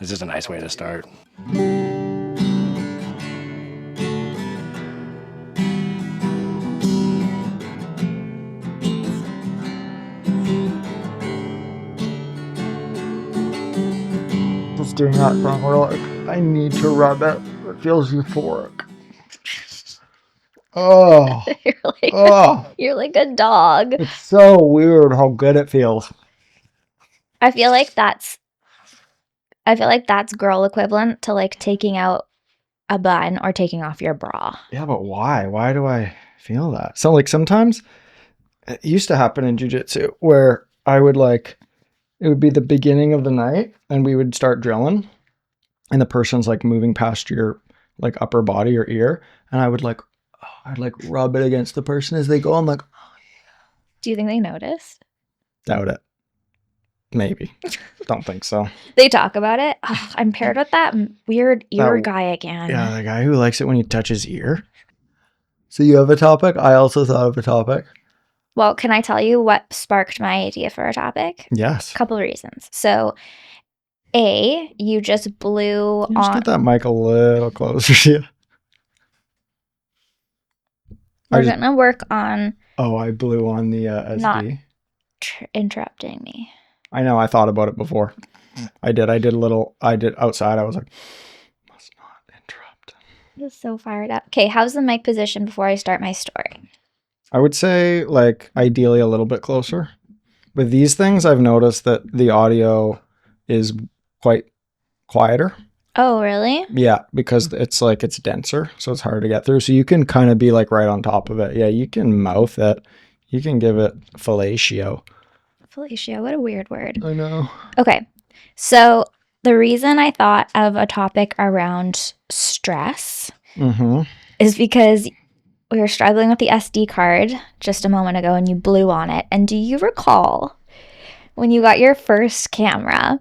It's just a nice way to start. Just doing that thing where like I need to rub it. It feels euphoric. Oh, You're like a dog. It's so weird how good it feels. I feel like that's girl equivalent to like taking out a bun or taking off your bra. Yeah, but why? Why do I feel that? So like sometimes it used to happen in jiu-jitsu where I would like, it would be the beginning of the night and we would start drilling and the person's like moving past your like upper body or ear. And I would like, I'd like rub it against the person as they go. I'm like, oh, yeah. Do you think they noticed? Doubt it. Maybe. Don't think so. They talk about it. Oh, I'm paired with that weird ear guy again. Yeah, the guy who likes it when you touch his ear. So you have a topic? I also thought of a topic. Well, can I tell you what sparked my idea for a topic? Yes. A couple of reasons. So, A, you just blew on... Just get that mic a little closer to you. We're going to work on... Oh, I blew on the SD. Not interrupting me. I know. I thought about it before. I did outside. I was like, must not interrupt. I was so fired up. Okay, how's the mic position before I start my story? I would say like ideally a little bit closer. With these things, I've noticed that the audio is quite quieter. Oh, really? Yeah, because it's like it's denser, so it's hard to get through. So you can kind of be like right on top of it. Yeah, you can mouth it. You can give it fellatio. Fellatio, what a weird word. I know. Okay, so the reason I thought of a topic around stress is because we were struggling with the SD card just a moment ago and you blew on it. And do you recall when you got your first camera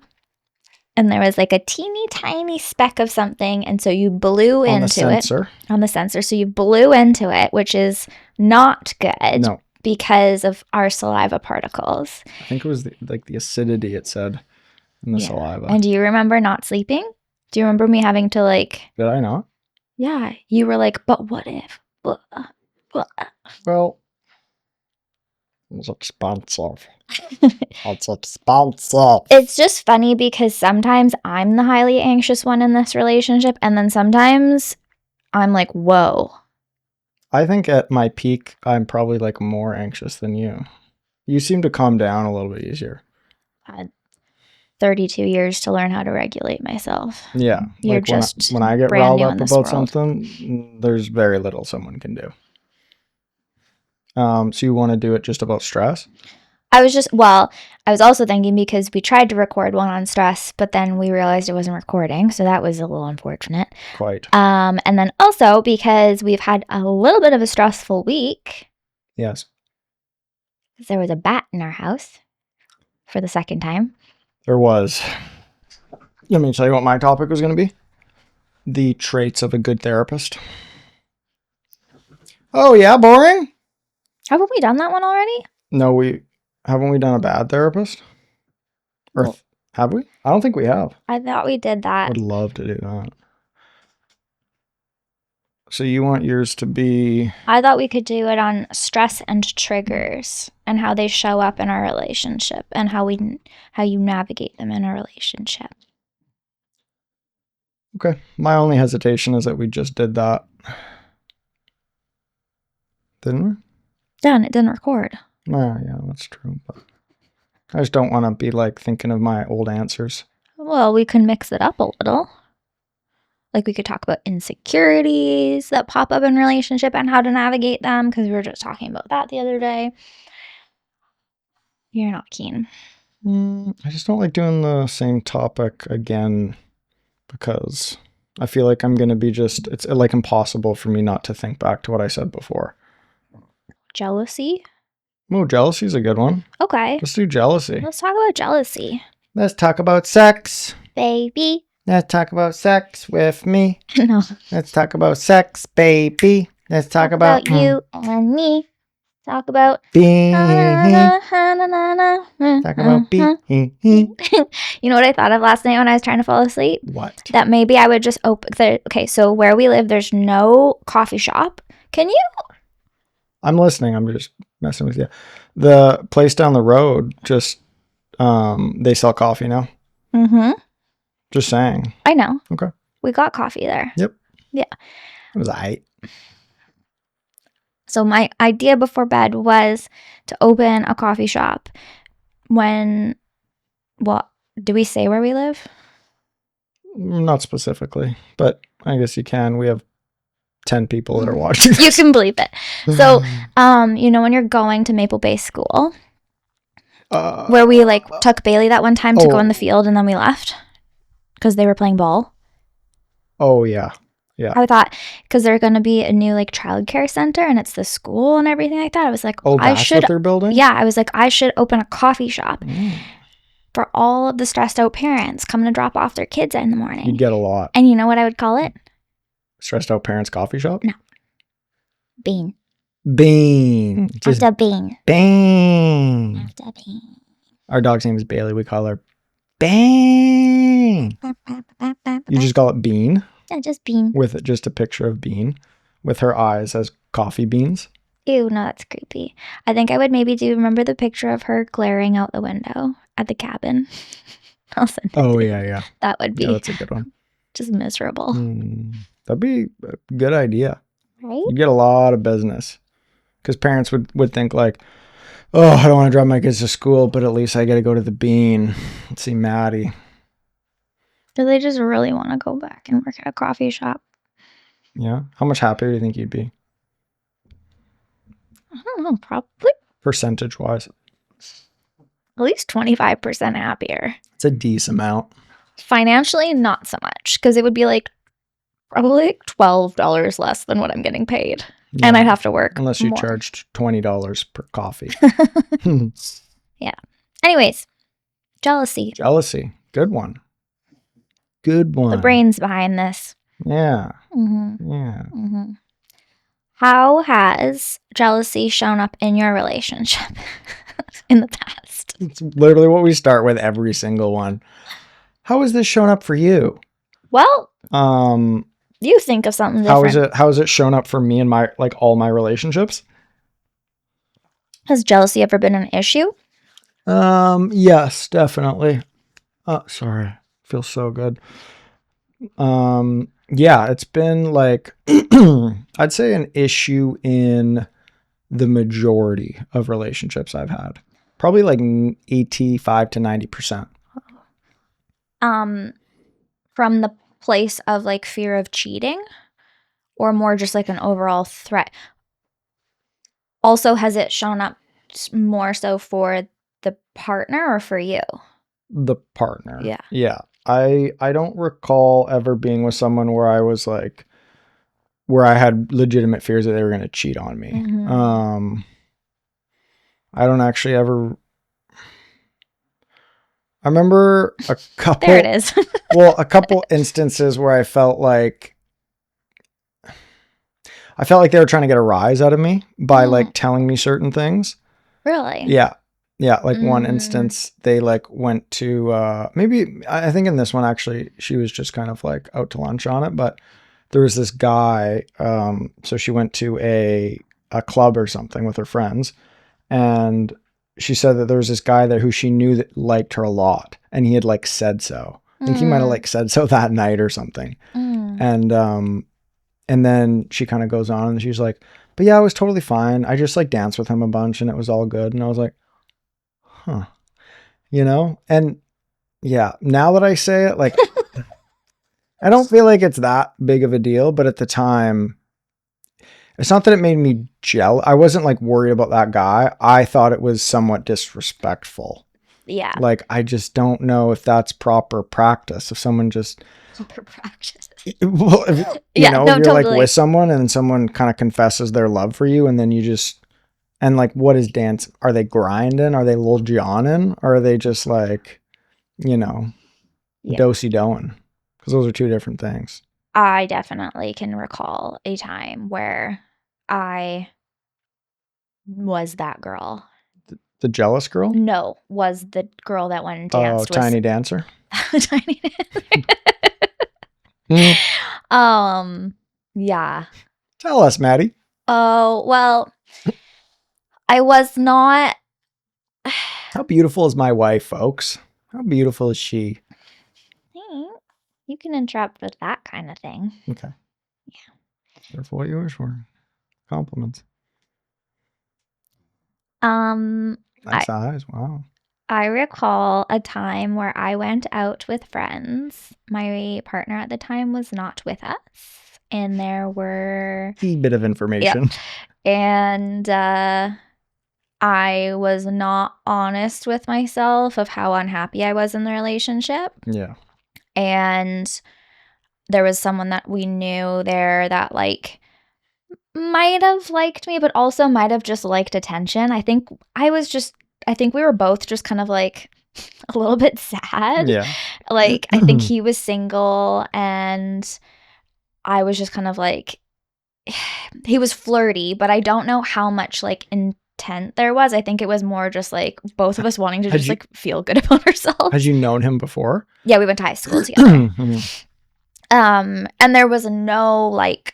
and there was like a teeny tiny speck of something and so you blew into it. On the sensor. So you blew into it, which is not good. No. Because of our saliva particles. I think it was the acidity it said in the saliva. And do you remember not sleeping? Do you remember me having to like... Did I not? Yeah. You were like, but what if? Well, it's expensive. It's expensive. It's just funny because sometimes I'm the highly anxious one in this relationship. And then sometimes I'm like, whoa. I think at my peak, I'm probably like more anxious than you. You seem to calm down a little bit easier. I had 32 years to learn how to regulate myself. Yeah. You're like just when I get riled up about something, there's very little someone can do. So you want to do it just about stress? I was also thinking because we tried to record one on stress, but then we realized it wasn't recording. So that was a little unfortunate. Quite. And then also because we've had a little bit of a stressful week. Yes. There was a bat in our house for the second time. There was. Let me tell you what my topic was going to be. The traits of a good therapist. Oh, yeah, boring? Haven't we done that one already? No, haven't we done a bad therapist? Or have we? I don't think we have. I thought we did that. I would love to do that. So you want yours to be... I thought we could do it on stress and triggers and how they show up in our relationship and how you navigate them in a relationship. Okay. My only hesitation is that we just did that. Didn't we? Done. It didn't record. Oh, yeah, that's true. But I just don't want to be like thinking of my old answers. Well, we can mix it up a little. Like we could talk about insecurities that pop up in relationship and how to navigate them because we were just talking about that the other day. You're not keen. I just don't like doing the same topic again because I feel like I'm going to be it's like impossible for me not to think back to what I said before. Jealousy? Oh, jealousy is a good one. Okay. Let's do jealousy. Let's talk about jealousy. Let's talk about sex. Baby. Let's talk about sex with me. No. Let's talk about sex, baby. Let's talk about you and me. Talk about Bean. Talk about bean. You know what I thought of last night when I was trying to fall asleep? What? That maybe I would just open. Okay, so where we live, there's no coffee shop. Can you? I'm listening. I'm just messing with you. The place down the road just they sell coffee now. Mm-hmm. Just saying. I know. Okay. We got coffee there. Yep. Yeah. It was aight. So my idea before bed was to open a coffee shop when, well, do we say where we live? Not specifically, but I guess you can. We have 10 people that are watching. You can believe it. So, you know, when you're going to Maple Bay School, where we like took Bailey that one time to go in the field and then we left because they were playing ball. Oh, yeah. Yeah. I thought because they're going to be a new like childcare center and it's the school and everything like that. I was like, that's what they're building? Yeah. I was like, I should open a coffee shop for all of the stressed out parents coming to drop off their kids in the morning. You'd get a lot. And you know what I would call it? Stressed out parents coffee shop? No. Bean. Just After Bean. Bean. After Bean. Our dog's name is Bailey. We call her Bean. You just call it Bean? Yeah, just Bean. With just a picture of Bean with her eyes as coffee beans. Ew, no, that's creepy. I think I would maybe remember the picture of her glaring out the window at the cabin. I'll send it. Oh, yeah. That would be. Yeah, that's a good one. Just miserable. That'd be a good idea. Right? You get a lot of business. Because parents would think like, oh, I don't want to drive my kids to school, but at least I get to go to the Bean and see Maddie. Do they just really want to go back and work at a coffee shop? Yeah. How much happier do you think you'd be? I don't know, probably. Percentage-wise? At least 25% happier. It's a decent amount. Financially, not so much. Because it would be like probably like $12 less than what I'm getting paid. Yeah. And I'd have to work unless you more. charged $20 per coffee. Yeah. Anyways, jealousy. Good one. The brains behind this. Yeah. Mm-hmm. Yeah. Mm-hmm. How has jealousy shown up in your relationship in the past? It's literally what we start with every single one. How has this shown up for you? Well, you think of something different. How has it shown up for me in my all my relationships? Has jealousy ever been an issue? Yes, definitely. Sorry. Feels so good. Yeah, it's been like I'd say an issue in the majority of relationships I've had. Probably like 85 to 90%. From the place of like fear of cheating or more just like an overall threat? Also, has it shown up more so for the partner or for you? The partner. Yeah. Yeah. I don't recall ever being with someone where I was like, where I had legitimate fears that they were going to cheat on me. Mm-hmm. I don't actually ever. I remember a couple. There it is. Well, a couple instances where I felt like they were trying to get a rise out of me by like telling me certain things. Really? Yeah. Yeah, like one instance, they like went to, maybe, I think in this one, actually, she was just kind of like out to lunch on it, but there was this guy, so she went to a club or something with her friends, and she said that there was this guy there who she knew that liked her a lot, and he had like said so. I think he might have like said so that night or something. And then she kind of goes on and she's like, but yeah, it was totally fine. I just like danced with him a bunch and it was all good. And I was like, huh, and yeah, now that I say it, like, I don't feel like it's that big of a deal, but at the time, it's not that it made me jealous. I wasn't like worried about that guy. I thought it was somewhat disrespectful. Yeah. Like, I just don't know if that's proper practice. If someone just proper practice. Well, if you're totally. Like with someone and someone kind of confesses their love for you, and then you just. And like, what is dance? Are they grinding? Are they Lil Jonin? Or are they just like, do-si doing? Because those are two different things. I definitely can recall a time where I was that girl. The jealous girl? No, was the girl that went and Oh, danced. Tiny Dancer. Tiny yeah. Tell us, Maddie. Oh, well, I was not. How beautiful is my wife, folks? How beautiful is she? You can interrupt with that kind of thing. Okay. Yeah. Careful what you wish for. Compliments. Nice eyes. Wow. I recall a time where I went out with friends. My partner at the time was not with us, and there were A bit of information. And I was not honest with myself of how unhappy I was in the relationship. Yeah. And there was someone that we knew there that like might have liked me, but also might have just liked attention. I think we were both just kind of like a little bit sad. Yeah. Like, I think he was single and I was just kind of like, he was flirty, but I don't know how much like intent there was. I think it was more just like both of us wanting to just like feel good about ourselves. Had you known him before? Yeah, we went to high school together. And there was no like,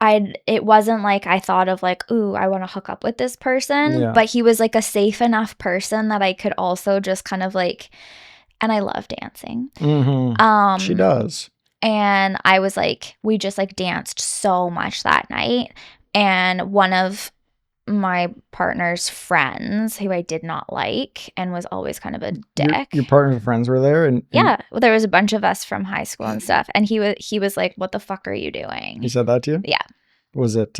it wasn't like I thought of like, ooh, I want to hook up with this person. Yeah. But he was like a safe enough person that I could also just kind of like, and I love dancing. She does. And I was like, we just like danced so much that night. And one of my partner's friends, who I did not like and was always kind of a dick. Your partner's friends were there? And yeah, well, there was a bunch of us from high school and stuff. And he was like, what the fuck are you doing? He said that to you? Yeah. Was it?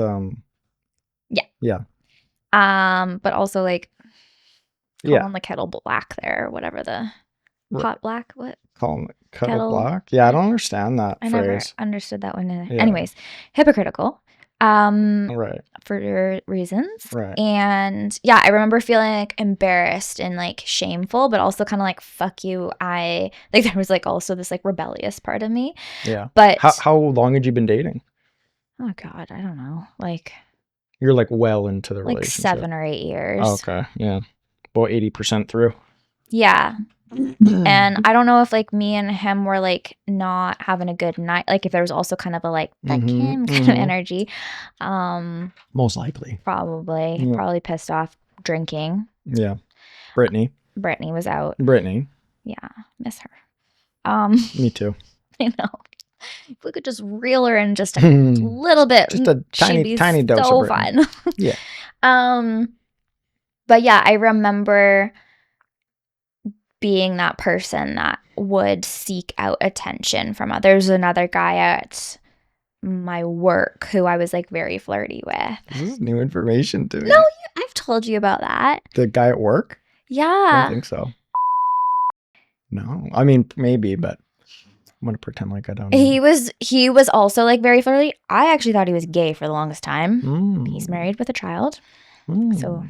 Yeah. Yeah. But also like, yeah, the kettle black there, or whatever the pot black. What? Call him kettle black? Yeah, I don't understand that phrase. Never understood that one either. Yeah. Anyways, hypocritical. Right. For reasons. Right. And yeah, I remember feeling like embarrassed and like shameful, but also kind of like, fuck you. There was like also this like rebellious part of me. Yeah. But how long had you been dating? Oh God, I don't know. Like, you're like well into the like relationship. 7 or 8 years. Oh, okay. Yeah. About 80% through. Yeah. And I don't know if like me and him were like not having a good night. Like if there was also kind of a like fuck him kind of energy. Most likely. Probably. Yeah. Probably pissed off drinking. Yeah. Brittany was out. Brittany. Yeah. Miss her. Me too. I know. If we could just reel her in just a little bit. Just a tiny dose so of Brittany. fun. Yeah. But yeah, I remember being that person that would seek out attention from others. Another guy at my work who I was like very flirty with. This is new information to me. No, I've told you about that. The guy at work? Yeah. I don't think so. No. I mean, maybe, but I'm going to pretend like I don't know. He was also like very flirty. I actually thought he was gay for the longest time. He's married with a child. So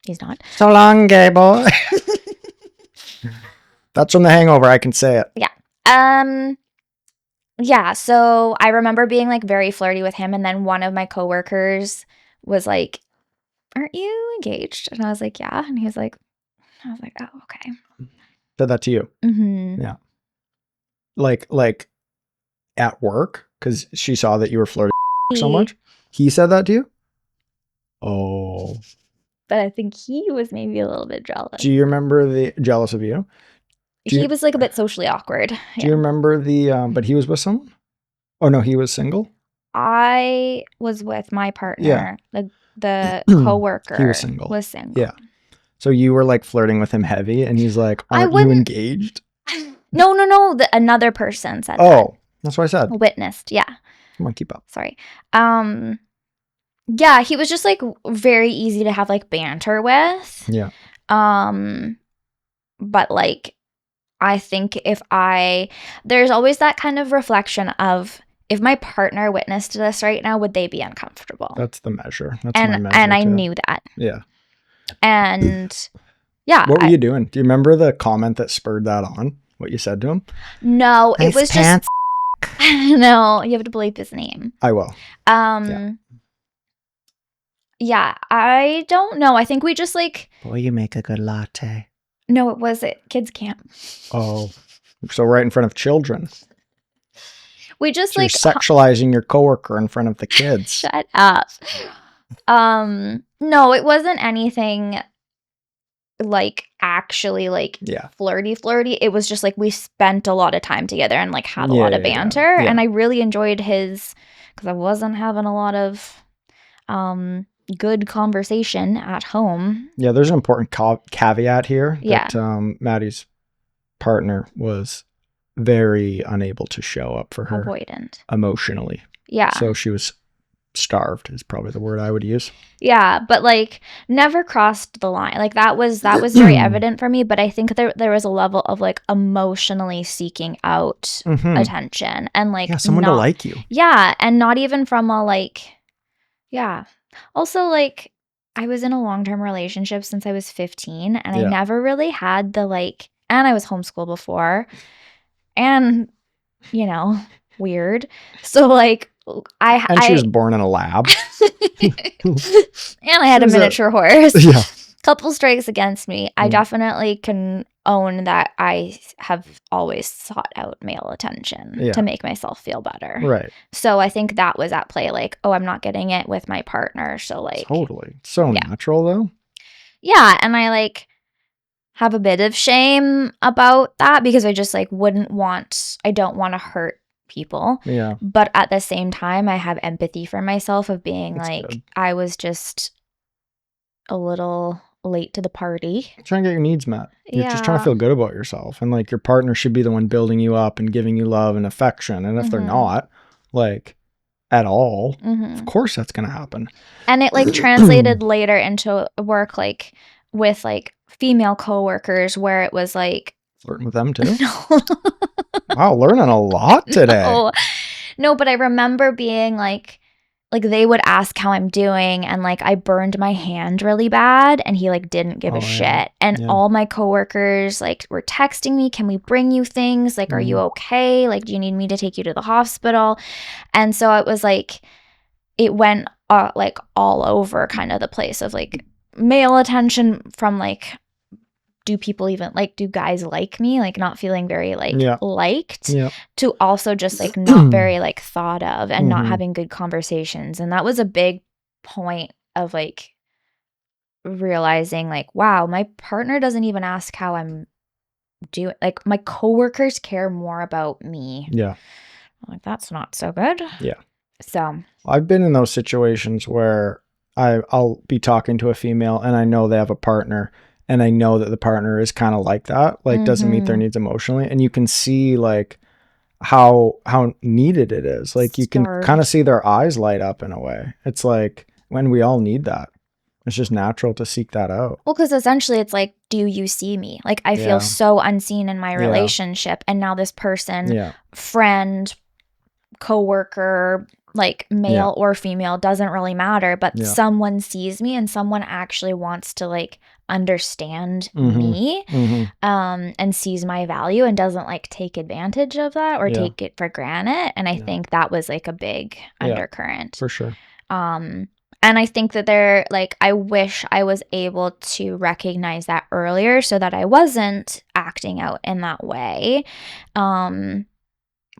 he's not. So long, gay boy. That's from The Hangover. I can say it. Yeah. Yeah. So I remember being like very flirty with him, and then one of my coworkers was like, "Aren't you engaged?" And I was like, "Yeah." And I was like, "Oh, okay." Said that to you? Mm-hmm. Yeah. Like at work, because she saw that you were flirting so much. He said that to you? Oh. But I think he was maybe a little bit jealous. Do you remember the jealous of you? He was like a bit socially awkward. Do you remember but he was with someone? Oh no, he was single? I was with my partner. Yeah. The coworker He was single. Yeah. So you were like flirting with him heavy, and he's like, aren't you engaged? No. Another person said that. Oh, that's what I said. Witnessed, yeah. Come on, keep up. Sorry. Yeah, he was just like very easy to have like banter with. Yeah. But like, I think there's always that kind of reflection of, if my partner witnessed this right now, would they be uncomfortable? That's the measure. That's my measure. And I too. knew that. Yeah. And yeah. What were you doing? Do you remember the comment that spurred that on? What you said to him? No, nice it was pants. just no, you have to believe his name. I will. Yeah. Yeah, I don't know. I think we just like, Boy, you make a good latte. no, it was at kids camp. Oh, so right in front of children. We just So you're like, sexualizing your coworker in front of the kids. shut up. No, it wasn't anything like actually like Yeah. flirty. It was just like we spent a lot of time together and like had a lot of banter. Yeah. And I really enjoyed his, because I wasn't having a lot of good conversation at home. Yeah, there's an important caveat here Yeah. that Maddie's partner was very unable to show up for her Avoidant. emotionally. Yeah. So she was starved is probably the word I would use. Yeah, but like never crossed the line. Like that was very evident for me, but I think there was a level of like emotionally seeking out attention and like someone to like you. Yeah, and not even from a like yeah. Also like I was in a long-term relationship since I was 15 and I never really had the like, and I was homeschooled before and you know, weird. So like And she was born in a lab. and I had a miniature horse. Yeah. Couple strikes against me. I definitely can own that I have always sought out male attention to make myself feel better. Right. So I think that was at play. Like, oh, I'm not getting it with my partner. So like, totally. So natural though. Yeah. And I like have a bit of shame about that because I just like I don't want to hurt people. Yeah. But at the same time, I have empathy for myself of being That's like, good. I was just a little late to the party. Trying to get your needs met. You're just trying to feel good about yourself. And like your partner should be the one building you up and giving you love and affection. And if they're not, like at all, of course that's going to happen. And it like translated later into work, like with like female coworkers where it was like flirting with them too. Wow, learning a lot today. No, but I remember being like they would ask how I'm doing and like I burned my hand really bad and he like didn't give a shit. And all my coworkers like were texting me, can we bring you things? Like, are you okay? Like, do you need me to take you to the hospital? And so it was like, it went like all over kind of the place of like male attention from like, do people even like, do guys like me? Like not feeling very like liked to also just like not very like thought of and not having good conversations. And that was a big point of like realizing like, wow, my partner doesn't even ask how I'm doing. Like my coworkers care more about me. Yeah. I'm like, that's not so good. Yeah. So I've been in those situations where I'll be talking to a female and I know they have a partner. And I know that the partner is kind of like that, like doesn't meet their needs emotionally. And you can see like how needed it is. Like you can kind of see their eyes light up in a way. It's like when we all need that. It's just natural to seek that out. Well, because essentially it's like, do you see me? Like I feel so unseen in my relationship. And now this person, friend, coworker, like male or female, doesn't really matter. But someone sees me and someone actually wants to like understand me and sees my value and doesn't like take advantage of that or take it for granted. And I think that was like a big undercurrent. For sure. And I think that they're like, I wish I was able to recognize that earlier so that I wasn't acting out in that way.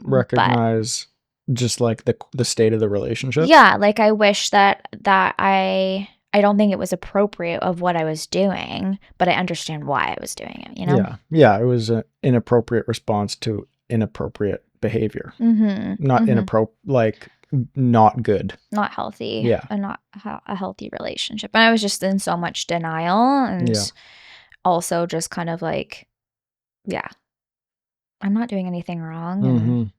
Recognize just like the state of the relationship. Yeah. Like I wish that I don't think it was appropriate of what I was doing, but I understand why I was doing it, you know? Yeah. Yeah. It was an inappropriate response to inappropriate behavior. Not inappropriate, like not good. Not healthy. Yeah. And not a healthy relationship. And I was just in so much denial and also just kind of like, I'm not doing anything wrong. And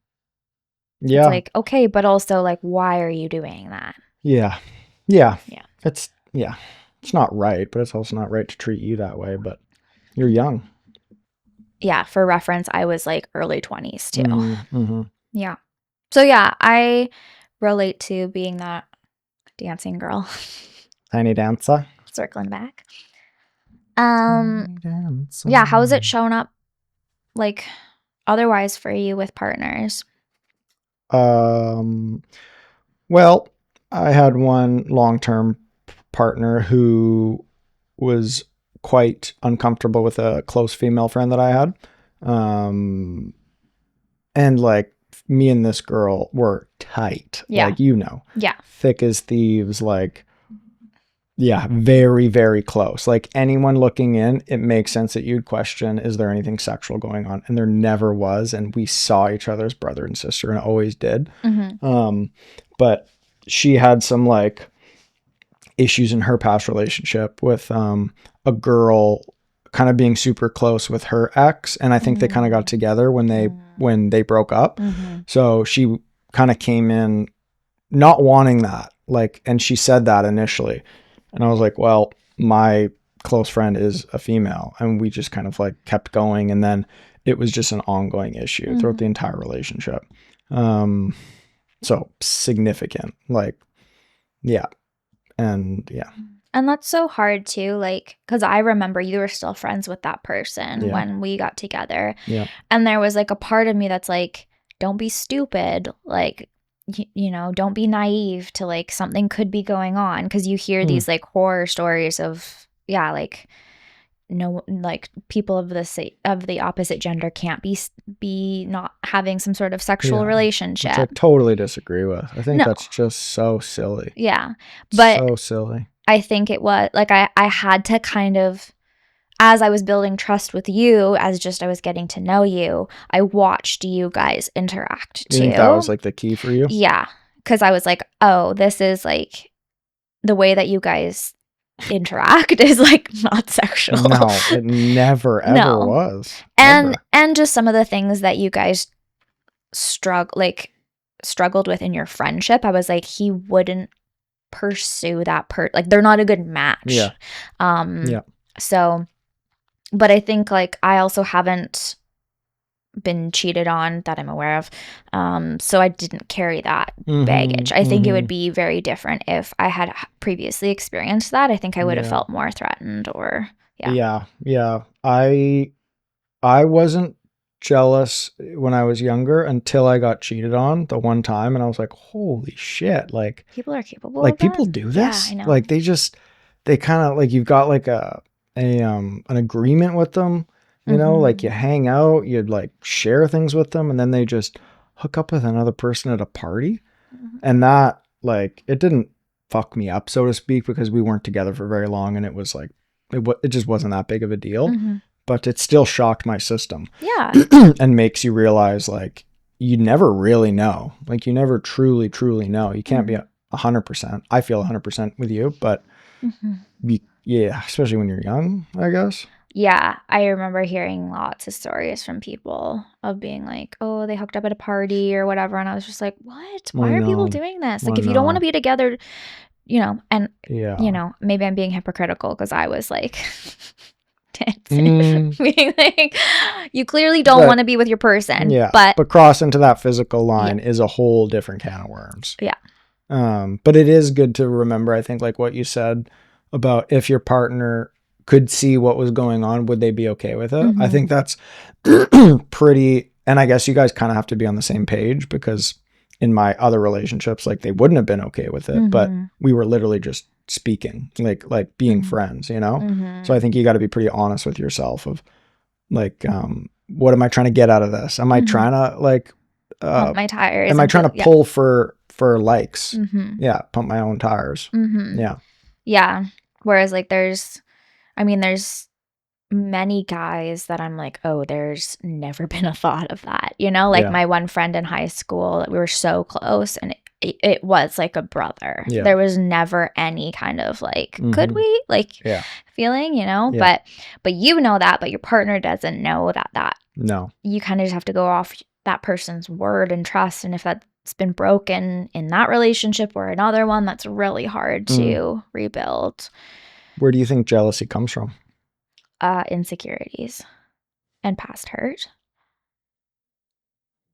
it's like, okay, but also like, why are you doing that? Yeah. Yeah. Yeah. It's not right, but it's also not right to treat you that way, but you're young. Yeah. For reference, I was like early 20s too. Yeah. So yeah, I relate to being that dancing girl. Tiny dancer. Circling back. Yeah. How has it shown up like otherwise for you with partners? Well, I had one long-term partner who was quite uncomfortable with a close female friend that I had. And like me and this girl were tight. Yeah. Like, you know, Yeah. thick as thieves, like, yeah, very, very close. Like anyone looking in, it makes sense that you'd question, is there anything sexual going on? And there never was. And we saw each other as brother and sister and always did. But she had some like issues in her past relationship with a girl kind of being super close with her ex. And I think they kind of got together when they broke up. So she kind of came in not wanting that. Like, and she said that initially. And I was like, well, my close friend is a female. And we just kind of like kept going. And then it was just an ongoing issue throughout the entire relationship. So significant, like, yeah. And yeah. And that's so hard too, like, because I remember you were still friends with that person when we got together. Yeah. And there was like a part of me that's like, don't be stupid. Like, you know, don't be naive to like something could be going on, because you hear these like horror stories of, yeah, like, no, like people of the opposite gender can't be not having some sort of sexual relationship. Which I totally disagree with. I think that's just so silly. Yeah. But so silly. I think it was like I had to kind of, as I was building trust with you, as just I was getting to know you, I watched you guys interact too. You think that was like the key for you? Yeah. Because I was like, oh, this is like the way that you guys interact is like not sexual. No, it never ever was. And just some of the things that you guys struggled with in your friendship, I was like, he wouldn't pursue that like they're not a good match. Yeah. So, but I think like I also haven't been cheated on that I'm aware of. So I didn't carry that baggage. I think it would be very different if I had previously experienced that. I think I would have felt more threatened or Yeah. I wasn't jealous when I was younger until I got cheated on the one time, and I was like, holy shit, like people are capable like of people that? do this. Yeah, I know. Like they kind of like, you've got like an agreement with them. You know, like you hang out, you'd like share things with them, and then they just hook up with another person at a party. And that, like, it didn't fuck me up, so to speak, because we weren't together for very long, and it was like, it just wasn't that big of a deal. But it still shocked my system. Yeah. And makes you realize, like, you never really know. Like, you never truly, truly know. You can't be 100%. I feel 100% with you, but yeah, especially when you're young, I guess. Yeah, I remember hearing lots of stories from people of being like, oh, they hooked up at a party or whatever. And I was just like, what? Why are people doing this? Like, if you don't want to be together, you know, and, you know, maybe I'm being hypocritical because I was like, dancing, being like, you clearly don't want to be with your person. Yeah. But cross into that physical line is a whole different can of worms. Yeah. But it is good to remember, I think, like what you said about if your partner could see what was going on, would they be okay with it? I think that's pretty, and I guess you guys kind of have to be on the same page, because in my other relationships, like, they wouldn't have been okay with it, but we were literally just speaking, like being friends, you know? So I think you got to be pretty honest with yourself of like, what am I trying to get out of this? Am I trying to like, pump my tires? Am I trying to pull for likes? Yeah. Pump my own tires. Yeah. Yeah. Whereas like there's many guys that I'm like, oh, there's never been a thought of that, you know, like my one friend in high school, we were so close, and it was like a brother. There was never any kind of like, could we like feeling, you know, but you know that, but your partner doesn't know that no, you kind of just have to go off that person's word and trust. And if that's been broken in that relationship or another one, that's really hard to rebuild. Where do you think jealousy comes from? Insecurities and past hurt.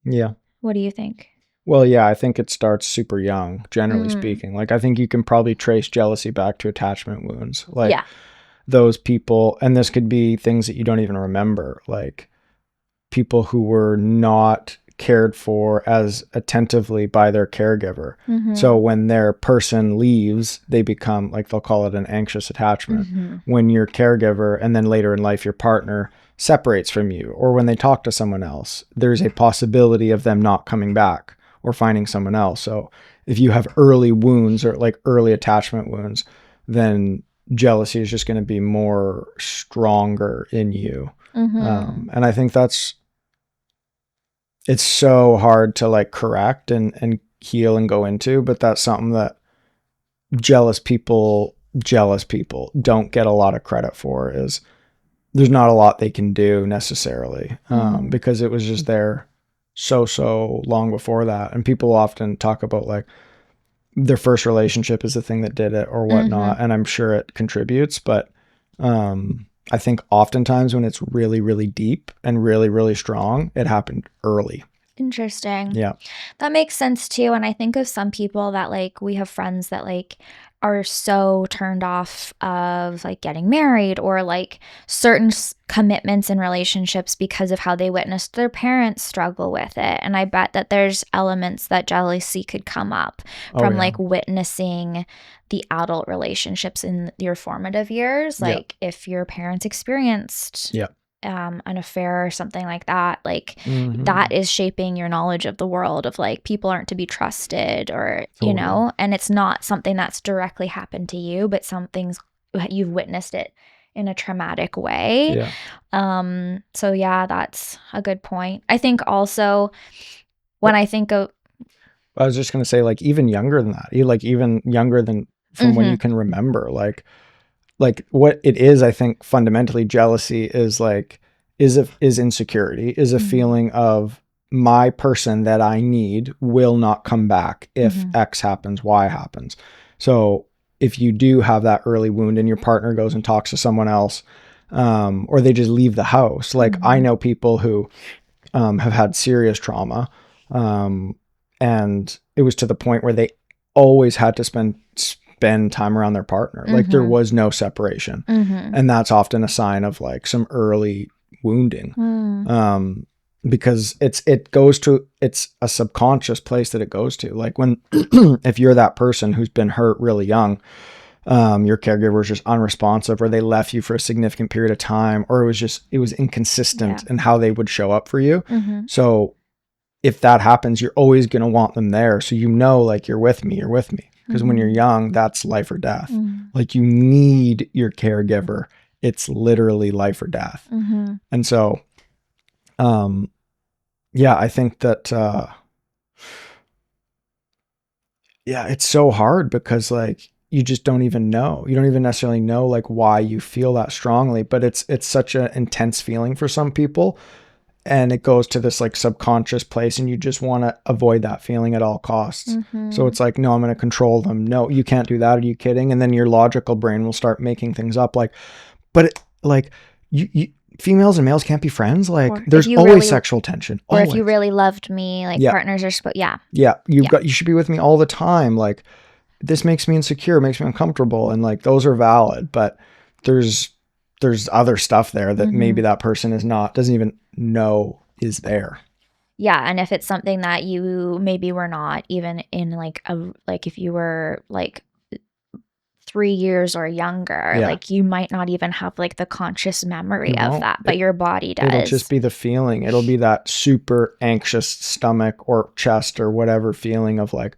Yeah. What do you think? Well, yeah, I think it starts super young, generally speaking. Like, I think you can probably trace jealousy back to attachment wounds. Like, those people, and this could be things that you don't even remember, like people who were not cared for as attentively by their caregiver. Mm-hmm. So when their person leaves, they become like, they'll call it an anxious attachment. Mm-hmm. When your caregiver and then later in life your partner separates from you, or when they talk to someone else, there's a possibility of them not coming back or finding someone else. So if you have early wounds or like early attachment wounds, then jealousy is just going to be more stronger in you. Mm-hmm. And I think it's so hard to like correct and heal and go into, but that's something that jealous people don't get a lot of credit for. Is there's not a lot they can do necessarily, because it was just there so long before that. And people often talk about like their first relationship is the thing that did it or whatnot. And I'm sure it contributes, but I think oftentimes when it's really, really deep and really, really strong, it happened early. Interesting. Yeah. That makes sense too. And I think of some people that like, we have friends that like are so turned off of like getting married or like certain commitments in relationships because of how they witnessed their parents struggle with it. And I bet that there's elements that jealousy could come up from like witnessing the adult relationships in your formative years. Like if your parents experienced an affair or something like that, like that is shaping your knowledge of the world of like people aren't to be trusted or you know, and it's not something that's directly happened to you, but something's you've witnessed it in a traumatic way. So yeah, that's a good point. I think also when I think of I was just going to say, like, even younger than that, even younger than from when you can remember, like what it is, I think fundamentally jealousy is like, is insecurity, is a feeling of my person that I need will not come back if X happens, Y happens. So if you do have that early wound and your partner goes and talks to someone else, or they just leave the house, like I know people who have had serious trauma, and it was to the point where they always had to spend time around their partner. Like there was no separation. And that's often a sign of like some early wounding. Because it's a subconscious place that it goes to. Like when, if you're that person who's been hurt really young, your caregiver was just unresponsive, or they left you for a significant period of time, or it was inconsistent in how they would show up for you. So if that happens, you're always going to want them there. So, like you're with me. Because when you're young, that's life or death. Like you need your caregiver. It's literally life or death. And so, I think that, it's so hard because like, you just don't even know. You don't even necessarily know like why you feel that strongly, but it's such an intense feeling for some people. And it goes to this like subconscious place and you just want to avoid that feeling at all costs. So it's like, no, I'm going to control them. No, you can't do that. Are you kidding? And then your logical brain will start making things up like, but you females and males can't be friends. Like there's always sexual tension. Or always. if you really loved me, like partners are supposed, you should be with me all the time. Like this makes me insecure, makes me uncomfortable. And like, those are valid, but there's other stuff there that maybe that person doesn't even know is there. Yeah. And if it's something that you maybe were not even in like if you were like 3 years or younger, like you might not even have like the conscious memory of that, but your body does. It'll just be the feeling. It'll be that super anxious stomach or chest or whatever feeling of like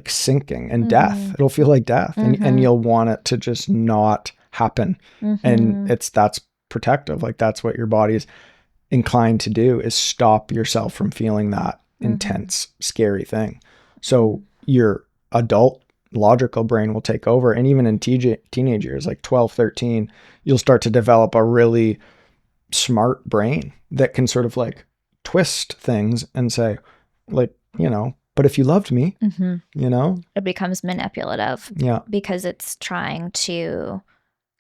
sinking and death. It'll feel like death and you'll want it to just not happen. And that's protective. Like that's what your body's inclined to do, is stop yourself from feeling that intense, scary thing. So your adult logical brain will take over. And even in teenage years, like 12, 13, you'll start to develop a really smart brain that can sort of like twist things and say like, but if you loved me, it becomes manipulative. Yeah. Because it's trying to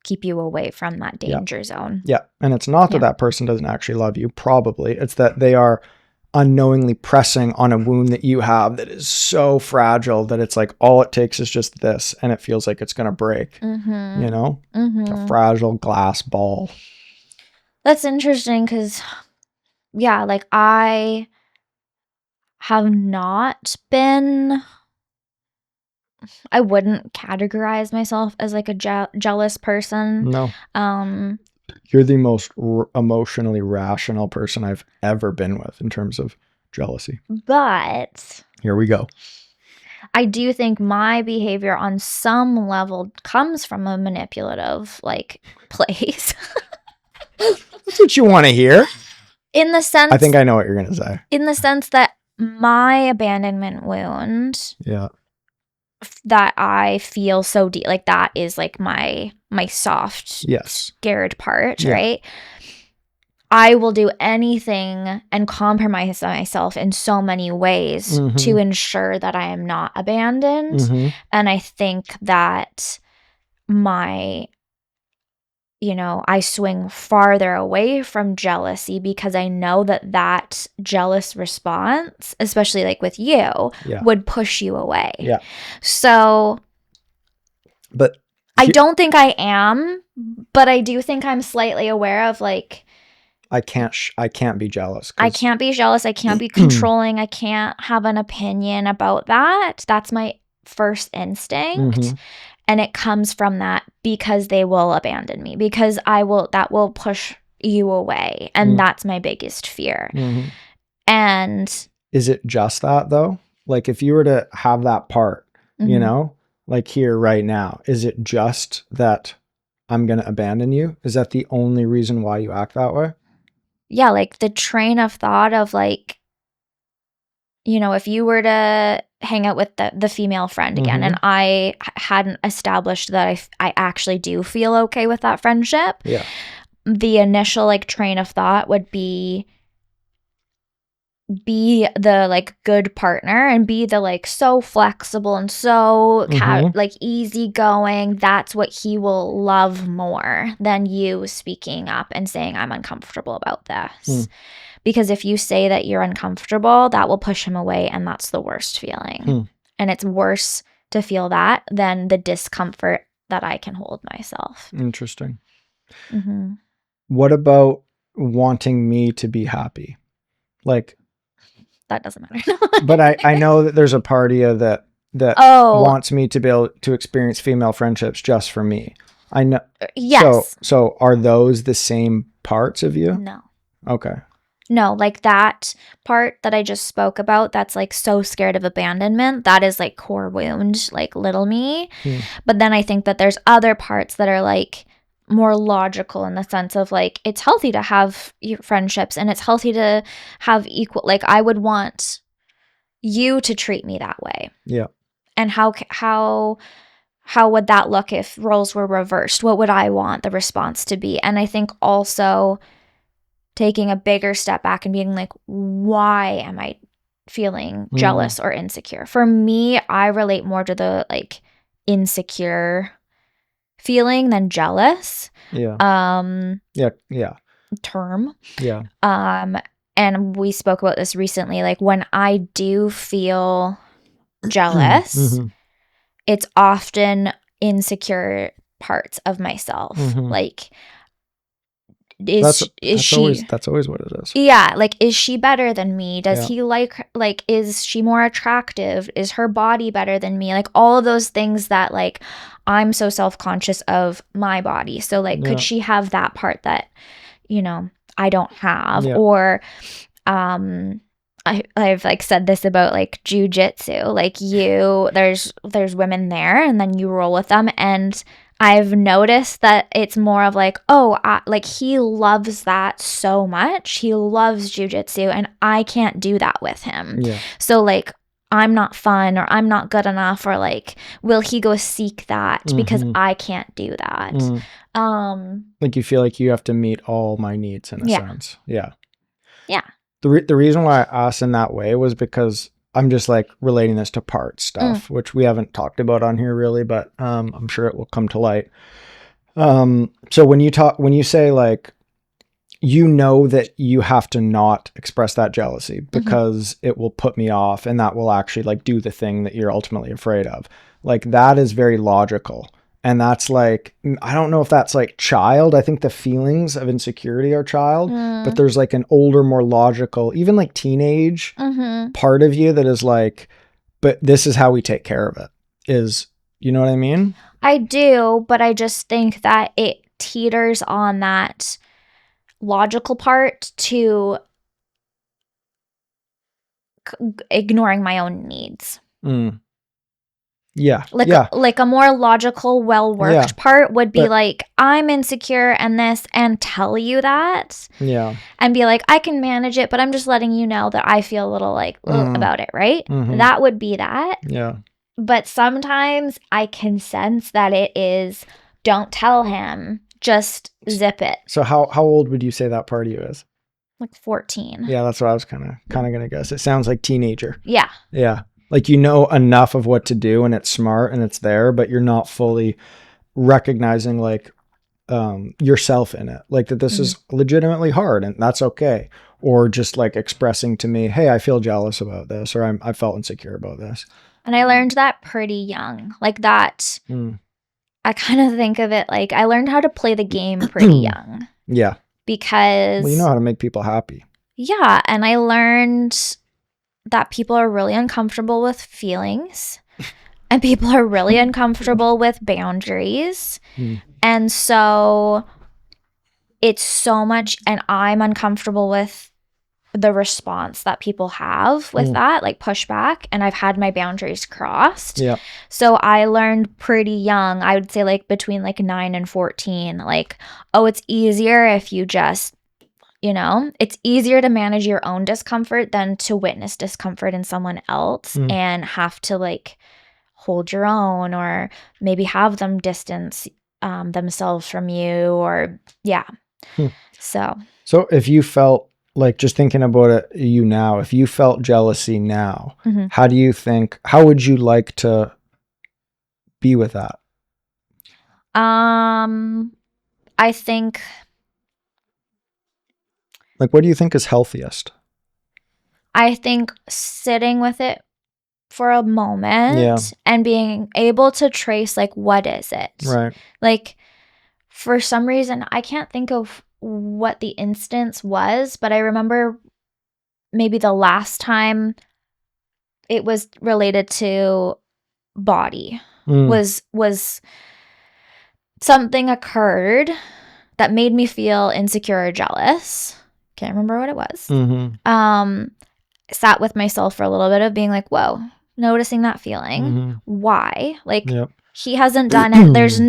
keep you away from that danger zone. Yeah. And it's not that person doesn't actually love you. Probably it's that they are unknowingly pressing on a wound that you have that is so fragile that it's like, all it takes is just this. And it feels like it's going to break, a fragile glass ball. That's interesting. Cause like have not been, I wouldn't categorize myself as like a jealous person. No. Um, You're the most emotionally rational person I've ever been with in terms of jealousy. but Here we go. I do think my behavior on some level comes from a manipulative like place. That's what you want to hear. In the sense, I think I know what you're going to say. In the sense that my abandonment wound, Yeah, that I feel so deep, like that is like my soft, scared part, right? I will do anything and compromise myself in so many ways to ensure that I am not abandoned. And I think that I swing farther away from jealousy because I know that jealous response, especially like with you, would push you away. Yeah. So, but I don't think I am, but I do think I'm slightly aware of like, I can't be jealous. I can't be jealous. I can't be controlling. I can't have an opinion about that. That's my first instinct. And it comes from that because they will abandon me, because that will push you away. And that's my biggest fear. And is it just that though? Like if you were to have that part, you know, like here right now, is it just that I'm going to abandon you? Is that the only reason why you act that way? Yeah. Like the train of thought of like, if you were to hang out with the female friend again, and I hadn't established that I actually do feel okay with that friendship, the initial like train of thought would be the like good partner and be the like so flexible and so like easygoing. That's what he will love more than you speaking up and saying, I'm uncomfortable about this. Because if you say that you're uncomfortable, that will push him away, and that's the worst feeling. And it's worse to feel that than the discomfort that I can hold myself. Interesting. What about wanting me to be happy? Like, that doesn't matter. But I know that there's a part of you that wants me to be able to experience female friendships just for me. I know. Yes. So are those the same parts of you? No. Okay. No, like that part that I just spoke about, that's like so scared of abandonment, that is like core wound, like little me. But then I think that there's other parts that are like more logical in the sense of like, it's healthy to have friendships and it's healthy to have equal, like I would want you to treat me that way. Yeah. And how would that look if roles were reversed? What would I want the response to be? And I think also taking a bigger step back and being like, why am I feeling jealous or insecure? For me, I relate more to the like insecure feeling than jealous. Yeah. Term. Yeah. And we spoke about this recently. Like when I do feel jealous, it's often insecure parts of myself. Like, that's always what it is. Yeah, like is she better than me? Does he like is she more attractive? Is her body better than me? Like all of those things that like I'm so self-conscious of my body. So like could she have that part that I don't have? Or I've like said this about like jujitsu. Like there's women there and then you roll with them, and I've noticed that it's more of like, like he loves that so much. He loves jujitsu and I can't do that with him. Yeah. So like I'm not fun or I'm not good enough, or like will he go seek that because I can't do that? Like you feel like you have to meet all my needs in a sense. Yeah. Yeah. The reason why I asked in that way was because I'm just like relating this to part stuff, which we haven't talked about on here really, but I'm sure it will come to light. So when you say like, that you have to not express that jealousy because it will put me off and that will actually like do the thing that you're ultimately afraid of. Like that is very logical. And that's like, I don't know if that's like child. I think the feelings of insecurity are child, but there's like an older, more logical, even like teenage part of you that is like, but this is how we take care of it. Is, you know what I mean? I do, but I just think that it teeters on that logical part to ignoring my own needs. Yeah. Like a more logical, well-worked part would be like, I'm insecure and this, and tell you that. Yeah. And be like, I can manage it, but I'm just letting you know that I feel a little like about it, right? That would be that. Yeah. But sometimes I can sense that it is, don't tell him, just zip it. So how old would you say that part of you is? Like 14. Yeah, that's what I was kind of gonna guess. It sounds like teenager. Yeah. Yeah. Like, you know enough of what to do and it's smart and it's there, but you're not fully recognizing like yourself in it. Like that this is legitimately hard and that's okay. Or just like expressing to me, hey, I feel jealous about this, or I felt insecure about this. And I learned that pretty young. Like that, I kind of think of it like I learned how to play the game pretty young. Yeah. Because... Well, you know how to make people happy. Yeah. And I learned that people are really uncomfortable with feelings and people are really uncomfortable with boundaries. And so it's so much, and I'm uncomfortable with the response that people have with that, like pushback, and I've had my boundaries crossed. Yeah. So I learned pretty young, I would say like between like 9 and 14, like, oh, it's easier if you just, you know, it's easier to manage your own discomfort than to witness discomfort in someone else and have to like hold your own, or maybe have them distance themselves from you, or So if you felt like, just thinking about it, you now, if you felt jealousy now, how would you like to be with that? I think, like, what do you think is healthiest? I think sitting with it for a moment and being able to trace like, what is it? Right. Like, for some reason, I can't think of what the instance was, but I remember maybe the last time it was related to body was something occurred that made me feel insecure or jealous. Can't remember what it was. Sat with myself for a little bit of being like, whoa, noticing that feeling. Why? Like, he hasn't done it. There's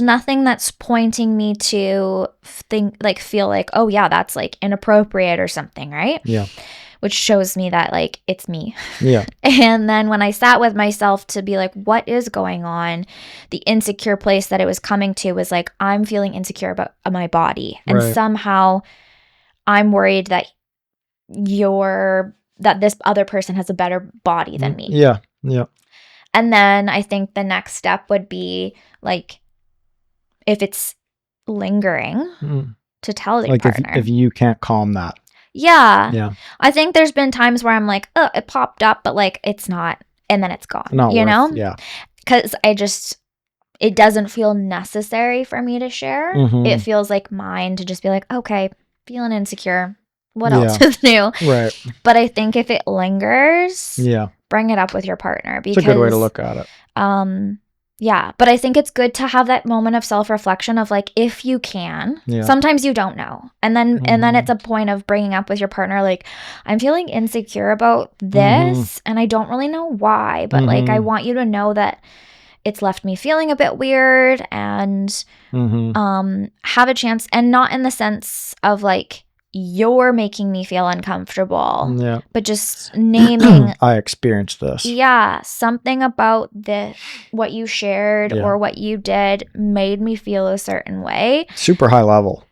nothing that's pointing me to feel like, oh yeah, that's like inappropriate or something, right? Yeah. Which shows me that like it's me. Yeah. And then when I sat with myself to be like, what is going on? The insecure place that it was coming to was like, I'm feeling insecure about my body. And somehow I'm worried that this other person has a better body than me. Yeah. Yeah. And then I think the next step would be like, if it's lingering, to tell your partner. If you can't calm that. Yeah. Yeah. I think there's been times where I'm like, oh, it popped up, but like it's not, and then it's gone. You know? Yeah. Because it doesn't feel necessary for me to share. It feels like mine to just be like, okay, feeling insecure. What else is new? Right. But I think if it lingers, bring it up with your partner, because it's a good way to look at it. Yeah, but I think it's good to have that moment of self-reflection of like, if you can, sometimes you don't know. And then it's a point of bringing up with your partner, like, I'm feeling insecure about this and I don't really know why, but like, I want you to know that it's left me feeling a bit weird, and have a chance, and not in the sense of like, you're making me feel uncomfortable, but just naming I experienced this. Something about what you shared or what you did made me feel a certain way. Super high level.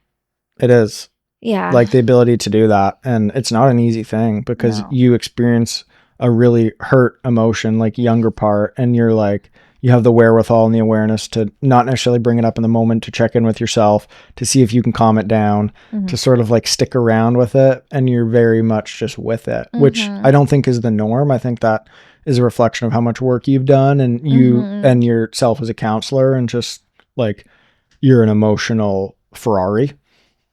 It is. Yeah. Like the ability to do that. And it's not an easy thing, because you experience a really hurt emotion, like younger part, and you're like, you have the wherewithal and the awareness to not necessarily bring it up in the moment, to check in with yourself, to see if you can calm it down, to sort of like stick around with it. And you're very much just with it, which I don't think is the norm. I think that is a reflection of how much work you've done, and you and yourself as a counselor, and just like you're an emotional Ferrari,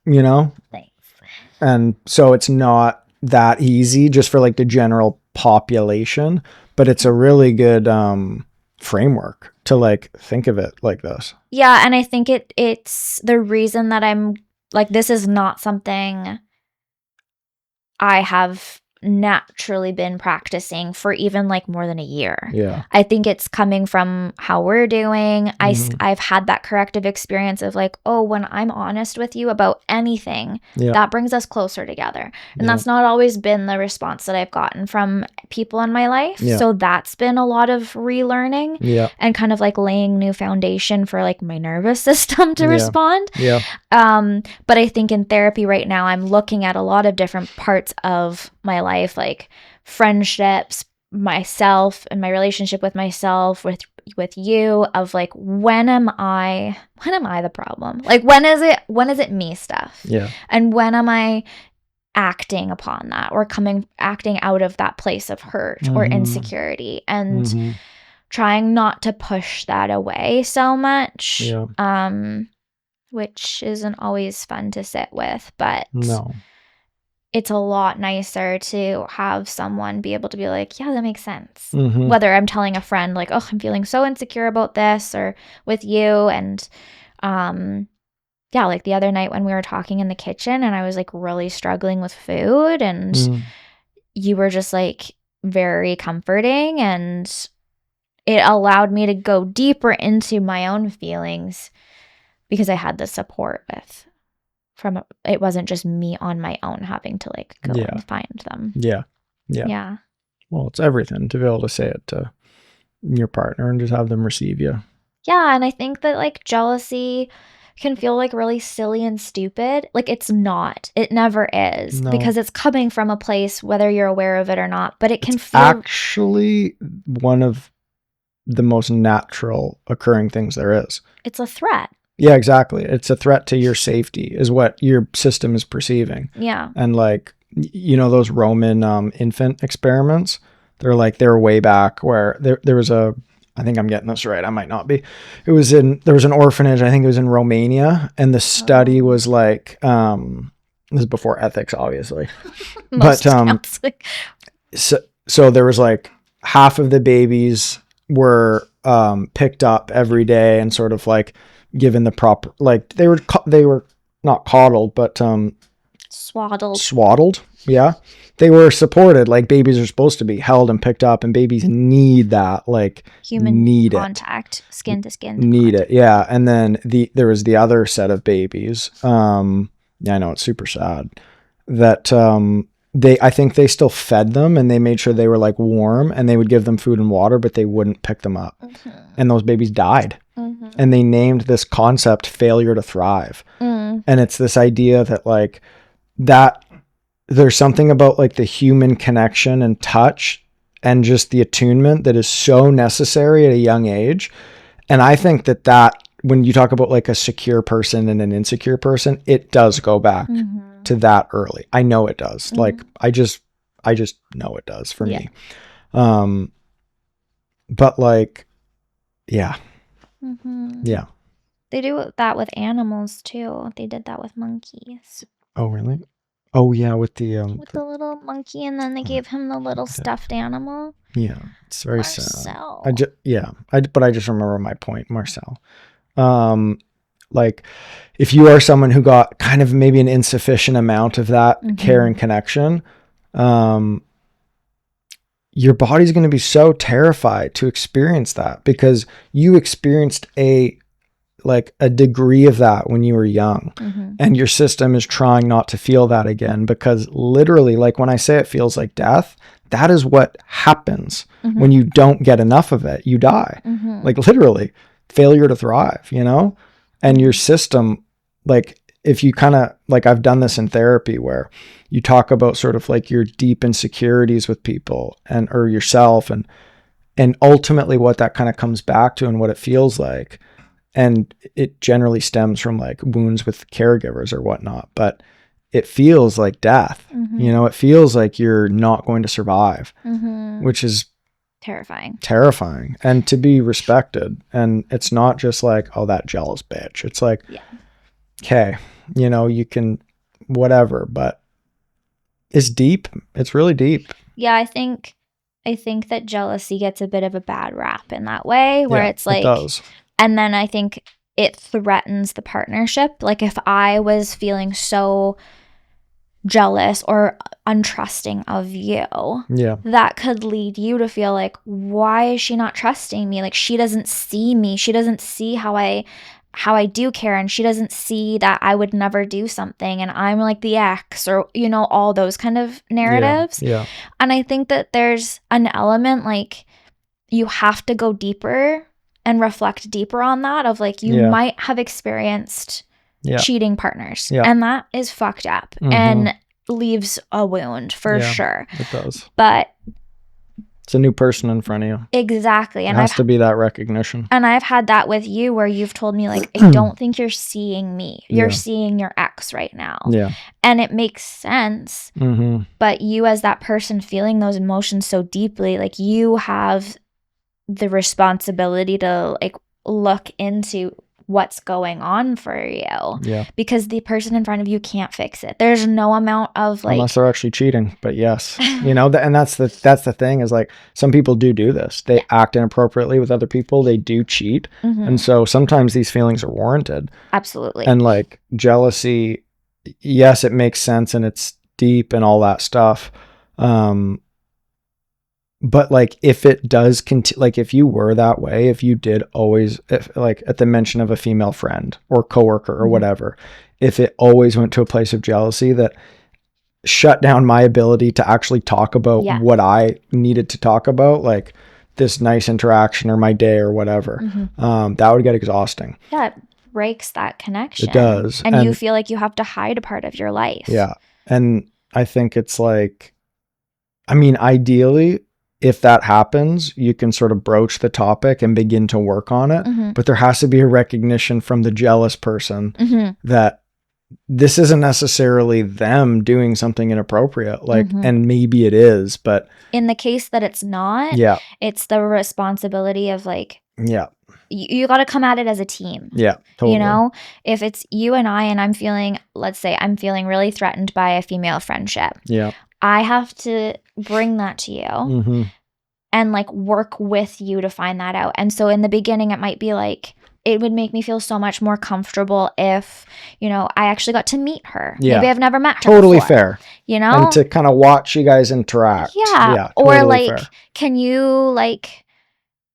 you know? Thanks. And so it's not that easy just for like the general population, but it's a really good framework to like think of it like this. Yeah, and I think it's the reason that I'm like, this is not something I have naturally been practicing for even like more than a year. Yeah. I think it's coming from how we're doing. I've had that corrective experience of like, oh, when I'm honest with you about anything, that brings us closer together. And that's not always been the response that I've gotten from people in my life. So that's been a lot of relearning and kind of like laying new foundation for like my nervous system to respond. But I think in therapy right now, I'm looking at a lot of different parts of my life, like friendships, myself and my relationship with myself, with you, of like, when am I the problem? Like, when is it me stuff? And when am I acting upon that, or acting out of that place of hurt or insecurity, and trying not to push that away so much, which isn't always fun to sit with, but it's a lot nicer to have someone be able to be like, yeah, that makes sense. Whether I'm telling a friend like, oh, I'm feeling so insecure about this, or with you. And like the other night when we were talking in the kitchen and I was like really struggling with food, and you were just like very comforting, and it allowed me to go deeper into my own feelings because I had the support it wasn't just me on my own having to like go and find them. Yeah. Well, it's everything to be able to say it to your partner and just have them receive you. Yeah, and I think that like jealousy can feel like really silly and stupid. Like, it's not. It never is, because it's coming from a place, whether you're aware of it or not, but it can feel actually one of the most natural occurring things there is. It's a threat. Yeah, exactly. It's a threat to your safety is what your system is perceiving. Yeah. And like, you know, those Roman infant experiments, they're way back where there was I think I'm getting this right, I might not be. There was an orphanage, I think it was in Romania, and the study was like, this is before ethics, obviously. Most so there was like half of the babies were picked up every day and sort of like given the proper, like they were not coddled, but swaddled. Yeah, they were supported like babies are supposed to be, held and picked up, and babies need that, like human contact, skin to skin need it. Yeah. And then there was the other set of babies, I know it's super sad, that I think they still fed them, and they made sure they were like warm, and they would give them food and water, but they wouldn't pick them up. And those babies died. And they named this concept failure to thrive. And it's this idea that like that there's something about like the human connection and touch and just the attunement that is so necessary at a young age. And I think that when you talk about like a secure person and an insecure person, it does go back to that early. I know it does. Like I just know it does for me. But like, yeah. Yeah. They do that with animals too. They did that with monkeys. Oh, really? Oh, yeah. With the little monkey, and then they gave him the little stuffed animal. Yeah. It's very sad. Marcel. But I just remember my point, Marcel. Like if you are someone who got kind of maybe an insufficient amount of that care and connection, your body's going to be so terrified to experience that, because you experienced a degree of that when you were young, and your system is trying not to feel that again, because literally, like when I say it feels like death, that is what happens when you don't get enough of it. You die, like literally failure to thrive, you know? And your system, like if you kind of like, I've done this in therapy where you talk about sort of like your deep insecurities with people or yourself, and And ultimately what that kind of comes back to and what it feels like, and it generally stems from like wounds with caregivers or whatnot, but it feels like death. You know, it feels like you're not going to survive, which is terrifying, and to be respected. And it's not just like, oh, that jealous bitch. It's like, okay, you know, you can whatever, but it's deep. It's really deep. Yeah, I think that jealousy gets a bit of a bad rap in that way, where it's like, it does. And then I think it threatens the partnership. Like if I was feeling so jealous or untrusting of you, that could lead you to feel like, why is she not trusting me? Like she doesn't see me. She doesn't see how I do care, and she doesn't see that I would never do something, and I'm like the ex, or you know, all those kind of narratives. And I think that there's an element like you have to go deeper and reflect deeper on that, of like you might have experienced cheating partners, and that is fucked up and leaves a wound for sure. It does. But it's a new person in front of you. Exactly. And it has to be that recognition. And I've had that with you, where you've told me like, I don't think you're seeing me. You're seeing your ex right now. And it makes sense. But you, as that person feeling those emotions so deeply, like you have the responsibility to like look into what's going on for you, because the person in front of you can't fix it. There's no amount of like, unless they're actually cheating. But yes, you know, and that's the thing is like, some people do this. They act inappropriately with other people. They do cheat. And so sometimes these feelings are warranted. Absolutely. And like jealousy, yes, it makes sense and it's deep and all that stuff. But like, if it does like if you were that way, if you did always, like at the mention of a female friend or coworker or whatever, if it always went to a place of jealousy that shut down my ability to actually talk about what I needed to talk about, like this nice interaction or my day or whatever, that would get exhausting. Yeah, it breaks that connection. It does. And you feel like you have to hide a part of your life. Yeah. And I think it's like, I mean, ideally, if that happens, you can sort of broach the topic and begin to work on it. But there has to be a recognition from the jealous person that this isn't necessarily them doing something inappropriate. Like, and maybe it is, but in the case that it's not, it's the responsibility of like, you got to come at it as a team. Yeah, totally. You know, if it's you and I'm feeling, let's say I'm feeling really threatened by a female friendship. Yeah. I have to bring that to you and like work with you to find that out. And so in the beginning, it might be like, it would make me feel so much more comfortable if, you know, I actually got to meet her. Maybe I've never met her Totally before, fair. You know? And to kind of watch you guys interact. Yeah. Totally or like, fair. Can you like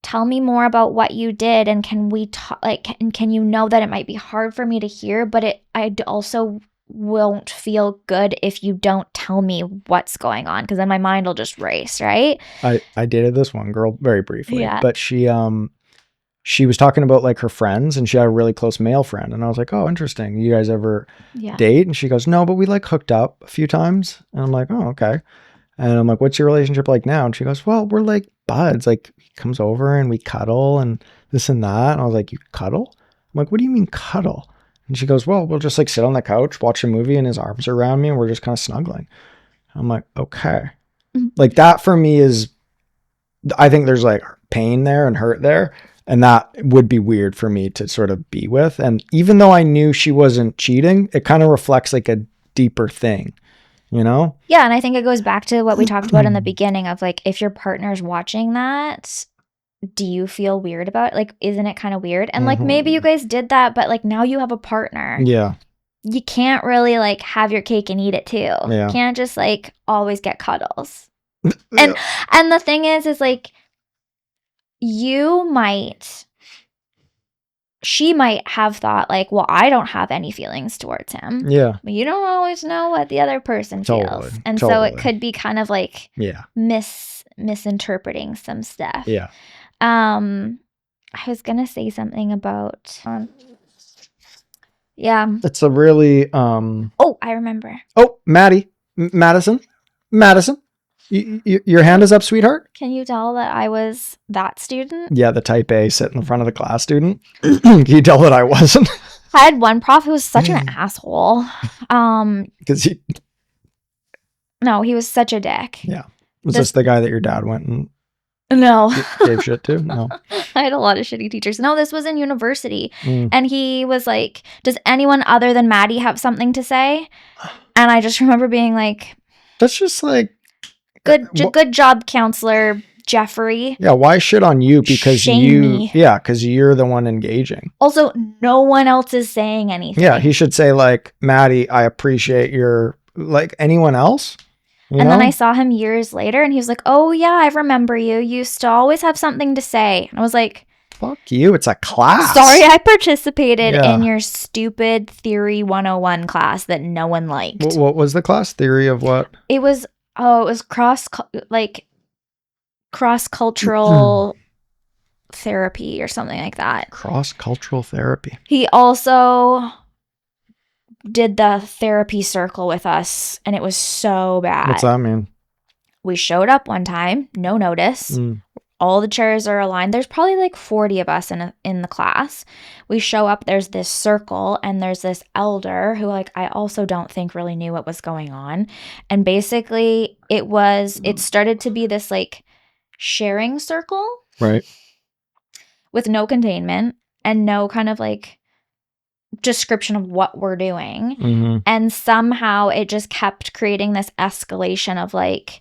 tell me more about what you did, and can we talk, like, can you know that it might be hard for me to hear, but I also won't feel good if you don't tell me what's going on, because then my mind will just race, right? I dated this one girl very briefly, but she was talking about like her friends, and she had a really close male friend, and I was like, oh, interesting, you guys ever date? And she goes, no, but we like hooked up a few times. And I'm like, oh, okay. And I'm like, what's your relationship like now? And she goes, well, we're like buds, like he comes over and we cuddle and this and that. And I was like, you cuddle? I'm like, what do you mean cuddle? And she goes, well, we'll just like sit on the couch, watch a movie, and his arms are around me and we're just kind of snuggling. I'm like, okay. Like that for me is, I think there's like pain there and hurt there. And that would be weird for me to sort of be with. And even though I knew she wasn't cheating, it kind of reflects like a deeper thing, you know? Yeah. And I think it goes back to what we talked about in the beginning of like, if your partner's watching that, do you feel weird about it? Like, isn't it kind of weird? And like, maybe you guys did that, but like now you have a partner. Yeah. You can't really like have your cake and eat it too. Yeah. You can't just like always get cuddles. And the thing is like, she might have thought like, well, I don't have any feelings towards him. Yeah. But you don't always know what the other person feels. And so it could be kind of like misinterpreting some stuff. Yeah. I was going to say something about, It's a really, oh, I remember. oh, Madison. Your hand is up, sweetheart? Can you tell that I was that student? Yeah, the type A sit in front of the class student. Can you tell that I wasn't? I had one prof who was such an asshole. Because No, he was such a dick. Yeah. Was this the guy that your dad went and No. gave shit to? No. I had a lot of shitty teachers. No, this was in university. And he was like, does anyone other than Maddie have something to say? And I just remember being like, that's just like, good job, counselor Jeffrey. Yeah, why shit on you? Because Shame me. Yeah, because you're the one engaging. Also, no one else is saying anything. Yeah, he should say like, Maddie, I appreciate your, like, anyone else. And then I saw him years later and he was like, oh yeah, I remember you. You used to always have something to say. And I was like, fuck you, it's a class. Sorry, I participated in your stupid Theory 101 class that no one liked. What was the class? Theory of what? It was cross-cultural therapy or something like that. Cross-cultural therapy. He also did the therapy circle with us, and it was so bad. What's that mean? We showed up one time, no notice. All the chairs are aligned. There's probably like 40 of us in the class. We show up, there's this circle, and there's this elder who, like, I also don't think really knew what was going on. And basically, it started to be this, like, sharing circle. Right. With no containment and no kind of, like, description of what we're doing. And somehow it just kept creating this escalation of, like,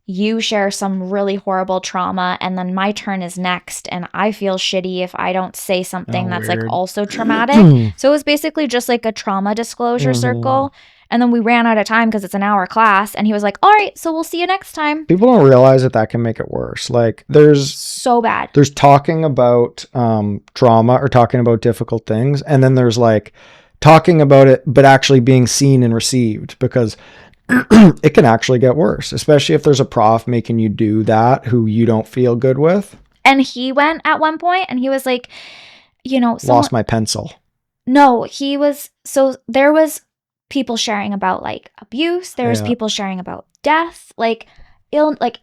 you share some really horrible trauma and then my turn is next and I feel shitty if I don't say something that's weird. Like also traumatic. So it was basically just like a trauma disclosure circle. And then we ran out of time because it's an hour class and he was like, all right, so we'll see you next time. People don't realize that can make it worse. Like there's so bad. There's talking about trauma or talking about difficult things. And then there's like talking about it, but actually being seen and received, because it can actually get worse, especially if there's a prof making you do that who you don't feel good with. And he went at one point and he was like, lost my pencil. No, there was people sharing about like abuse. There was people sharing about death, like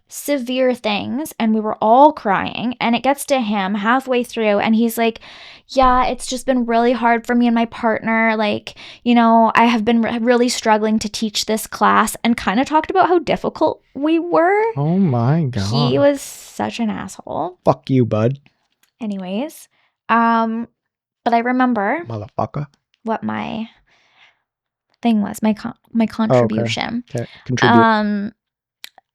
severe things. And we were all crying, and it gets to him halfway through and he's like, yeah, it's just been really hard for me and my partner. Like, I have been really struggling to teach this class, and kind of talked about how difficult we were. Oh my God. He was such an asshole. Fuck you, bud. Anyways, but I remember motherfucker what my thing was, my contribution. Okay. Contribute.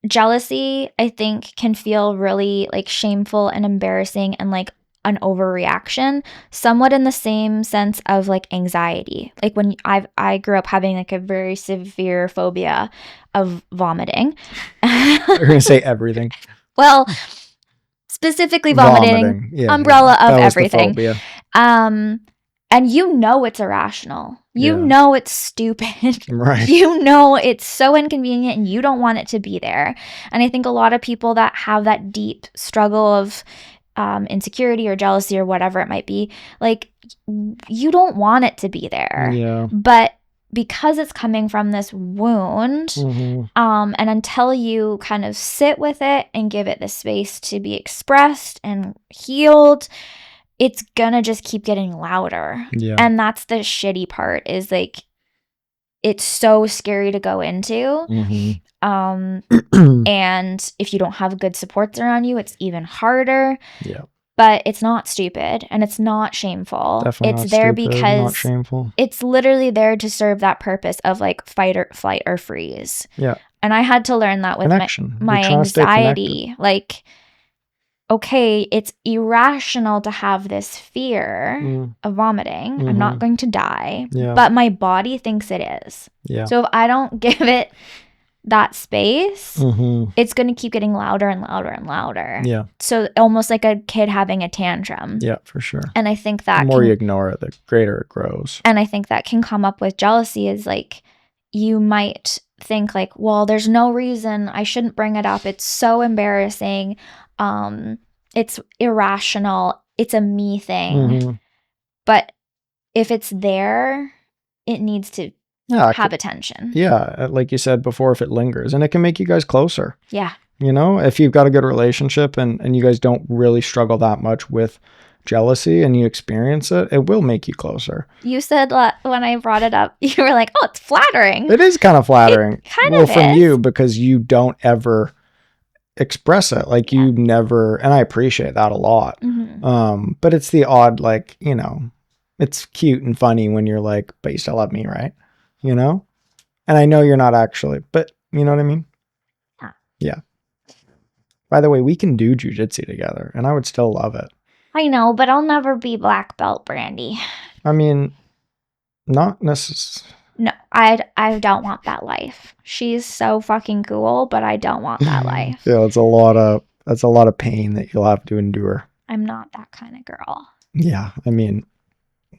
Jealousy, I think, can feel really like shameful and embarrassing and like an overreaction, somewhat in the same sense of like anxiety. Like when I grew up having like a very severe phobia of vomiting. You're gonna say everything. Well, specifically vomiting. Yeah, umbrella of everything. And it's irrational. It's stupid. Right. It's so inconvenient and you don't want it to be there. And I think a lot of people that have that deep struggle of insecurity or jealousy or whatever it might be, like, you don't want it to be there. Yeah. But because it's coming from this wound, and until you kind of sit with it and give it the space to be expressed and healed, it's gonna just keep getting louder. Yeah. And that's the shitty part, is like, it's so scary to go into. And if you don't have good supports around you, it's even harder. Yeah. But it's not stupid and it's not shameful. Definitely it's there stupid, because not shameful. It's literally there to serve that purpose of like fight or freeze. Yeah. And I had to learn that with my anxiety. Like, okay, it's irrational to have this fear of vomiting. I'm not going to die, but my body thinks it is. Yeah. So if I don't give it that space, it's going to keep getting louder and louder and louder. Yeah. So almost like a kid having a tantrum. Yeah, for sure. And I think that the more you ignore it, the greater it grows. And I think that can come up with jealousy, is like, you might think like, well, there's no reason I shouldn't bring it up. It's so embarrassing. It's irrational. It's a me thing. But if it's there, it needs to have attention. Yeah, like you said before, if it lingers, and it can make you guys closer. Yeah. You know, if you've got a good relationship and you guys don't really struggle that much with jealousy and you experience it, it will make you closer. You said when I brought it up, you were like, oh, it's flattering. It is kind of flattering. It kind of from is. you, because you don't ever express it. Like you never, and I appreciate that a lot. Mm-hmm. But it's the odd, like, you know, it's cute and funny when you're like, but you still love me, right? You know? And I know you're not actually, but you know what I mean? Yeah. By the way, we can do jujitsu together and I would still love it. I know, but I'll never be black belt Brandy. I mean, not necessarily. No, I don't want that life. She's so fucking cool, but I don't want that life. Yeah, that's a lot of pain that you'll have to endure. I'm not that kind of girl. Yeah, I mean,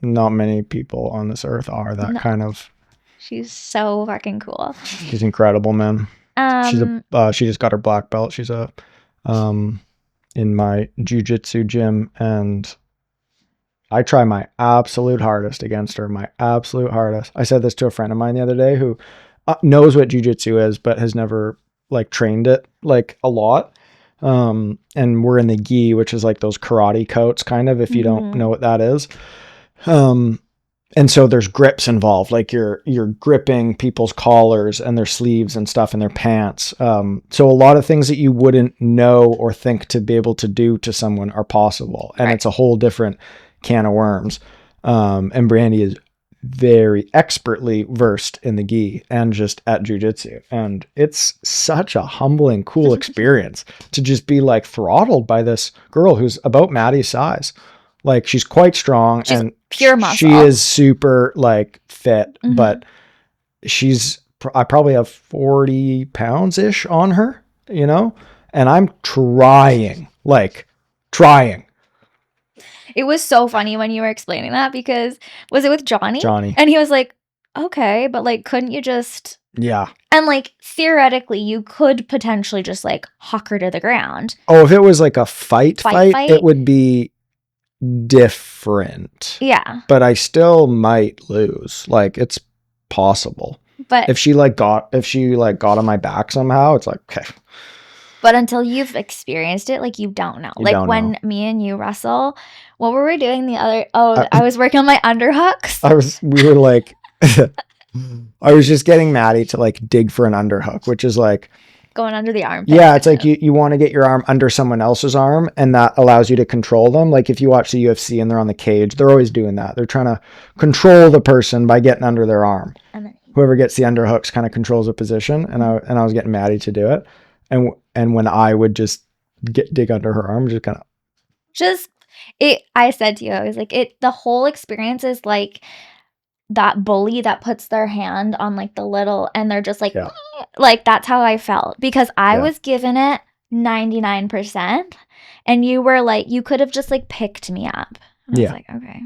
not many people on this earth are that kind of. She's so fucking cool. She's incredible, man. She just got her black belt. She's in my jiu-jitsu gym, and I try my absolute hardest against her. My absolute hardest. I said this to a friend of mine the other day who knows what jiu-jitsu is, but has never like trained it like a lot. And we're in the gi, which is like those karate coats, kind of, if you don't know what that is. And so there's grips involved, like you're gripping people's collars and their sleeves and stuff in their pants. So a lot of things that you wouldn't know or think to be able to do to someone are possible. And it's a whole different can of worms. And Brandy is very expertly versed in the gi and just at jiu-jitsu. And it's such a humbling, cool experience to just be like throttled by this girl who's about Maddie's size. Like she's quite strong. She's and pure muscle. She is super like fit, but I probably have 40 pounds ish on her, you know, and I'm trying. It was so funny when you were explaining that, because was it with Johnny? Johnny. And he was like, okay, but like, couldn't you just. Yeah. And like, theoretically, you could potentially just like huck her to the ground. Oh, if it was like a fight, it would be different. Yeah. But I still might lose. Like it's possible. But if she got on my back somehow, it's like, okay. But until you've experienced it, like you don't know. When me and you wrestle, what were we doing the other? I was working on my underhooks. I was just getting Maddie to like dig for an underhook, which is like going under the armpit. Yeah, it's like you want to get your arm under someone else's arm, and that allows you to control them. Like if you watch the UFC and they're on the cage, they're always doing that. They're trying to control the person by getting under their arm. And then whoever gets the underhooks kind of controls the position. And I was getting Maddie to do it. And when I would just dig under her arm, just kind of I said to you, I was like, the whole experience is like that bully that puts their hand on like the little, and they're just like, like that's how I felt, because I was given it 99%, and you were like, you could have just like picked me up. I was like, okay.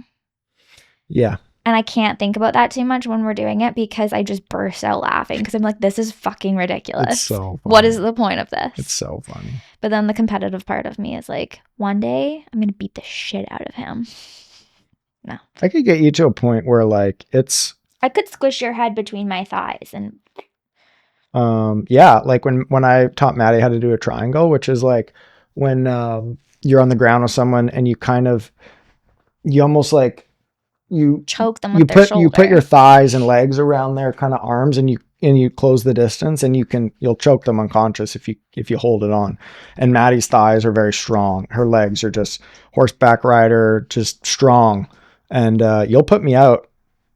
Yeah. And I can't think about that too much when we're doing it, because I just burst out laughing because I'm like, this is fucking ridiculous. It's so funny. What is the point of this? It's so funny. But then the competitive part of me is like, one day I'm going to beat the shit out of him. No. I could get you to a point where like I could squish your head between my thighs and. Yeah, like when I taught Maddie how to do a triangle, which is like when you're on the ground with someone and you almost like you choke them with their shoulder. You put your thighs and legs around their kind of arms, and you close the distance, and you'll choke them unconscious if you hold it on. And Maddie's thighs are very strong. Her legs are just horseback rider, just strong. And you'll put me out,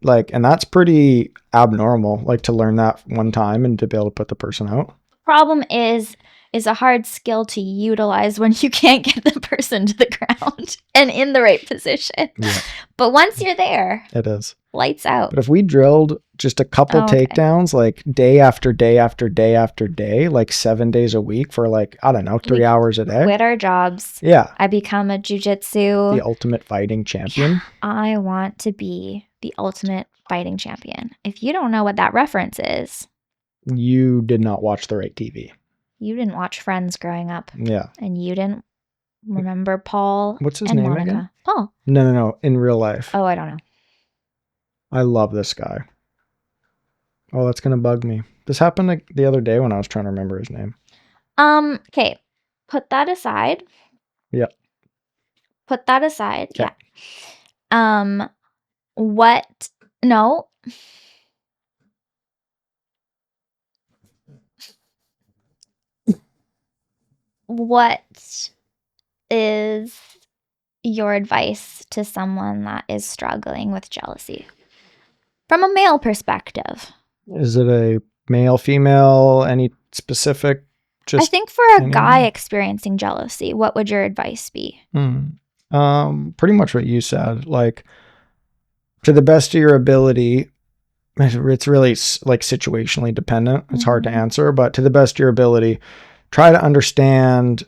like, and that's pretty abnormal, like to learn that one time and to be able to put the person out. Problem is a hard skill to utilize when you can't get the person to the ground and in the right position. Yeah. But once you're there, it is lights out. But if we drilled just a couple takedowns, like day after day after day after day, like 7 days a week for like, I don't know, 3 hours a day. Quit our jobs. Yeah. I become a jiu-jitsu. The ultimate fighting champion. Yeah, I want to be the ultimate fighting champion. If you don't know what that reference is, you did not watch the right TV. You didn't watch Friends growing up. Yeah. And you didn't remember Paul. What's his name Monica. Again? Paul. No. In real life. Oh, I don't know. I love this guy. Oh, that's going to bug me. This happened like the other day when I was trying to remember his name. Okay. Put that aside. Yeah. Put that aside. Okay. Yeah. What? No. What is your advice to someone that is struggling with jealousy from a male perspective? Is it a male, female, any specific? I think for a guy experiencing jealousy, what would your advice be? Pretty much what you said. Like, to the best of your ability, it's really like situationally dependent. It's hard to answer, but to the best of your ability, try to understand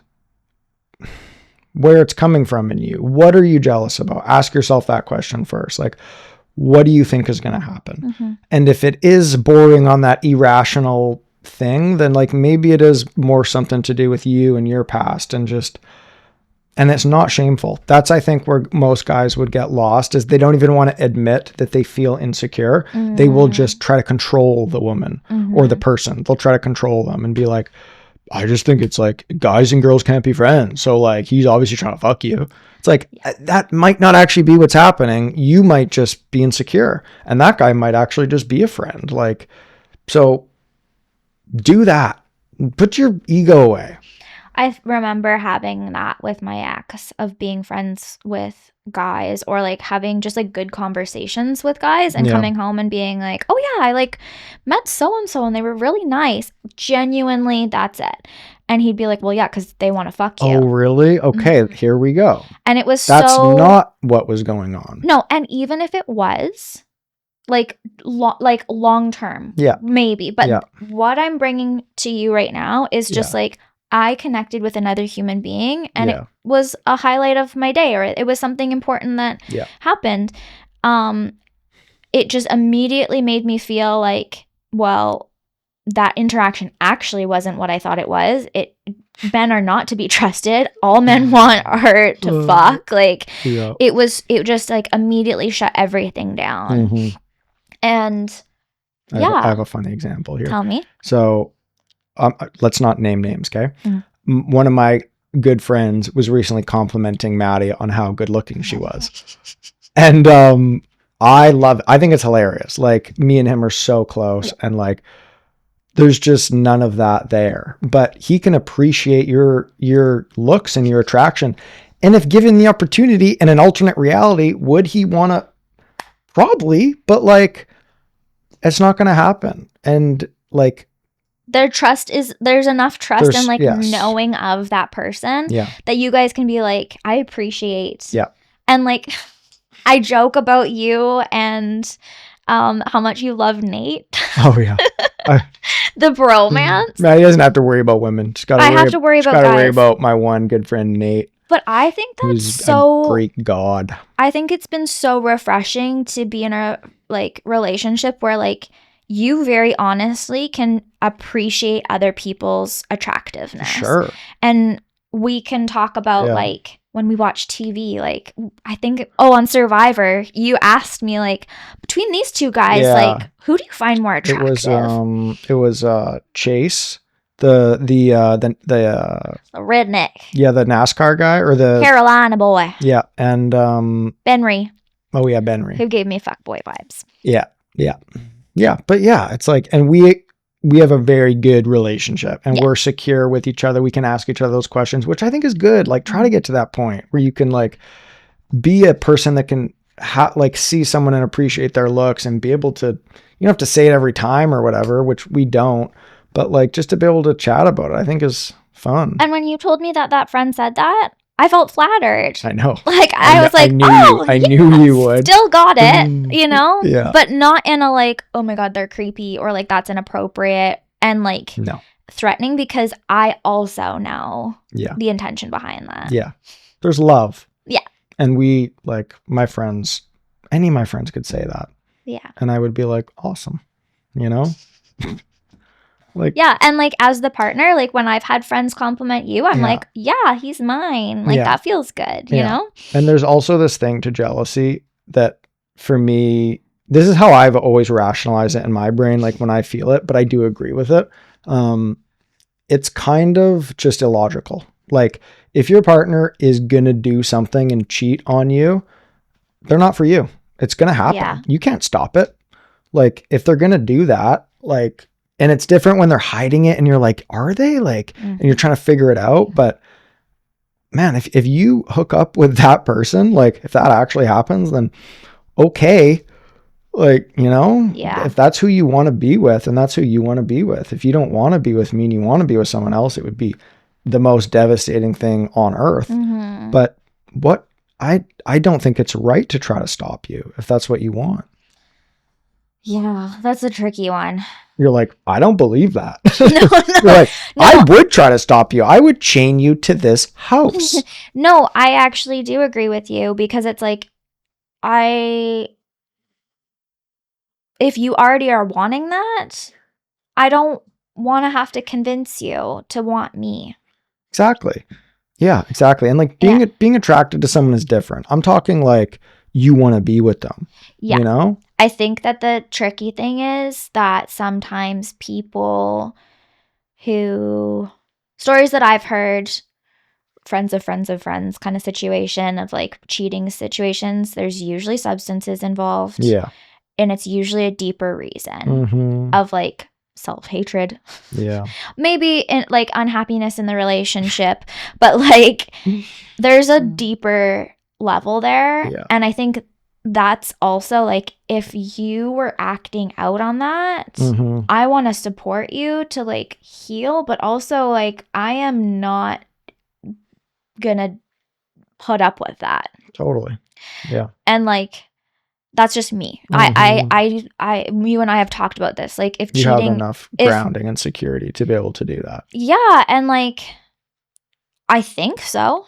where it's coming from in you. What are you jealous about? Ask yourself that question first. Like, what do you think is going to happen? And if it is bordering on that irrational thing, then like maybe it is more something to do with you and your past and it's not shameful. That's, I think, where most guys would get lost, is they don't even want to admit that they feel insecure. They will just try to control the woman or the person. They'll try to control them and be like, I just think it's like guys and girls can't be friends. So like, he's obviously trying to fuck you. It's like, that might not actually be what's happening. You might just be insecure and that guy might actually just be a friend. Like, so do that. Put your ego away. I remember having that with my ex, of being friends with guys or like having just like good conversations with guys and coming home and being like, oh yeah, I like met so-and-so and they were really nice. Genuinely, that's it. And he'd be like, well, yeah, because they want to fuck you. Oh, really? Okay, here we go. And it was That's not what was going on. No, and even if it was, like long term, maybe. But what I'm bringing to you right now is just like, I connected with another human being and it was a highlight of my day, or it was something important that happened. It just immediately made me feel like, well, that interaction actually wasn't what I thought it was. Men are not to be trusted. All men want are to fuck. Like it just like immediately shut everything down. And I have a funny example here. Tell me. So let's not name names, okay? One of my good friends was recently complimenting Maddie on how good looking she was. And I think it's hilarious. Like, me and him are so close and like there's just none of that there. But he can appreciate your looks and your attraction. And if given the opportunity in an alternate reality, would he want to? Probably, but like it's not going to happen. And like, there's enough trust and like knowing of that person that you guys can be like, I appreciate. And like, I joke about you and how much you love Nate. Oh yeah. The bromance. No, he doesn't have to worry about women. I have to worry about guys. Worry about my one good friend Nate. But I think that's so a great God. I think it's been so refreshing to be in a like relationship where like you very honestly can appreciate other people's attractiveness. Sure. And we can talk about like when we watch TV, like I think on Survivor, you asked me like, between these two guys, like who do you find more attractive? It was Chase, the redneck. Yeah, the NASCAR guy or the Carolina boy. Yeah, and Benry. Oh yeah, Benry. Who gave me fuckboy vibes. Yeah. But yeah, it's like, and we have a very good relationship and we're secure with each other. We can ask each other those questions, which I think is good. Like, try to get to that point where you can like be a person that can like see someone and appreciate their looks and be able to, you don't have to say it every time or whatever, which we don't, but like just to be able to chat about it, I think is fun. And when you told me that friend said that, I felt flattered. I know. Like, I was like, I knew you would. Still got it, you know? Yeah. But not in a like, oh my God, they're creepy or like that's inappropriate and like threatening, because I also know the intention behind that. Yeah. There's love. Yeah. And we, like, any of my friends could say that. Yeah. And I would be like, awesome. You know? Like, yeah, and like as the partner, like when I've had friends compliment you, I'm like, yeah, he's mine. Like that feels good, you know? And there's also this thing to jealousy that for me this is how I've always rationalized it in my brain, like when I feel it, but I do agree with it. It's kind of just illogical. Like if your partner is going to do something and cheat on you, they're not for you. It's going to happen. Yeah. You can't stop it. Like if they're going to do that, like, and it's different when they're hiding it and you're like, are they like, and you're trying to figure it out. But man, if you hook up with that person, like if that actually happens, then okay. Like, you know, if that's who you want to be with, and that's who you want to be with. If you don't want to be with me and you want to be with someone else, it would be the most devastating thing on earth. But what I don't think it's right to try to stop you if that's what you want. Yeah, that's a tricky one. You're like, I don't believe that. No, You're like, I would try to stop you. I would chain you to this house. No, I actually do agree with you, because it's like, if you already are wanting that, I don't want to have to convince you to want me. Exactly. Yeah, exactly. And like being attracted to someone is different. I'm talking like you want to be with them. Yeah. You know? I think that the tricky thing is that sometimes people stories that I've heard, friends of friends of friends kind of situation of like cheating situations, there's usually substances involved. Yeah. And it's usually a deeper reason of like self-hatred. Yeah. Maybe like unhappiness in the relationship, but like there's a deeper level there. Yeah. And I think that's also like, if you were acting out on that, I want to support you to like heal, but also like I am not gonna put up with that. Totally. Yeah. And like, that's just me. You and I have talked about this. Like, if you cheating, have enough grounding and security to be able to do that. Yeah, and like, I think so.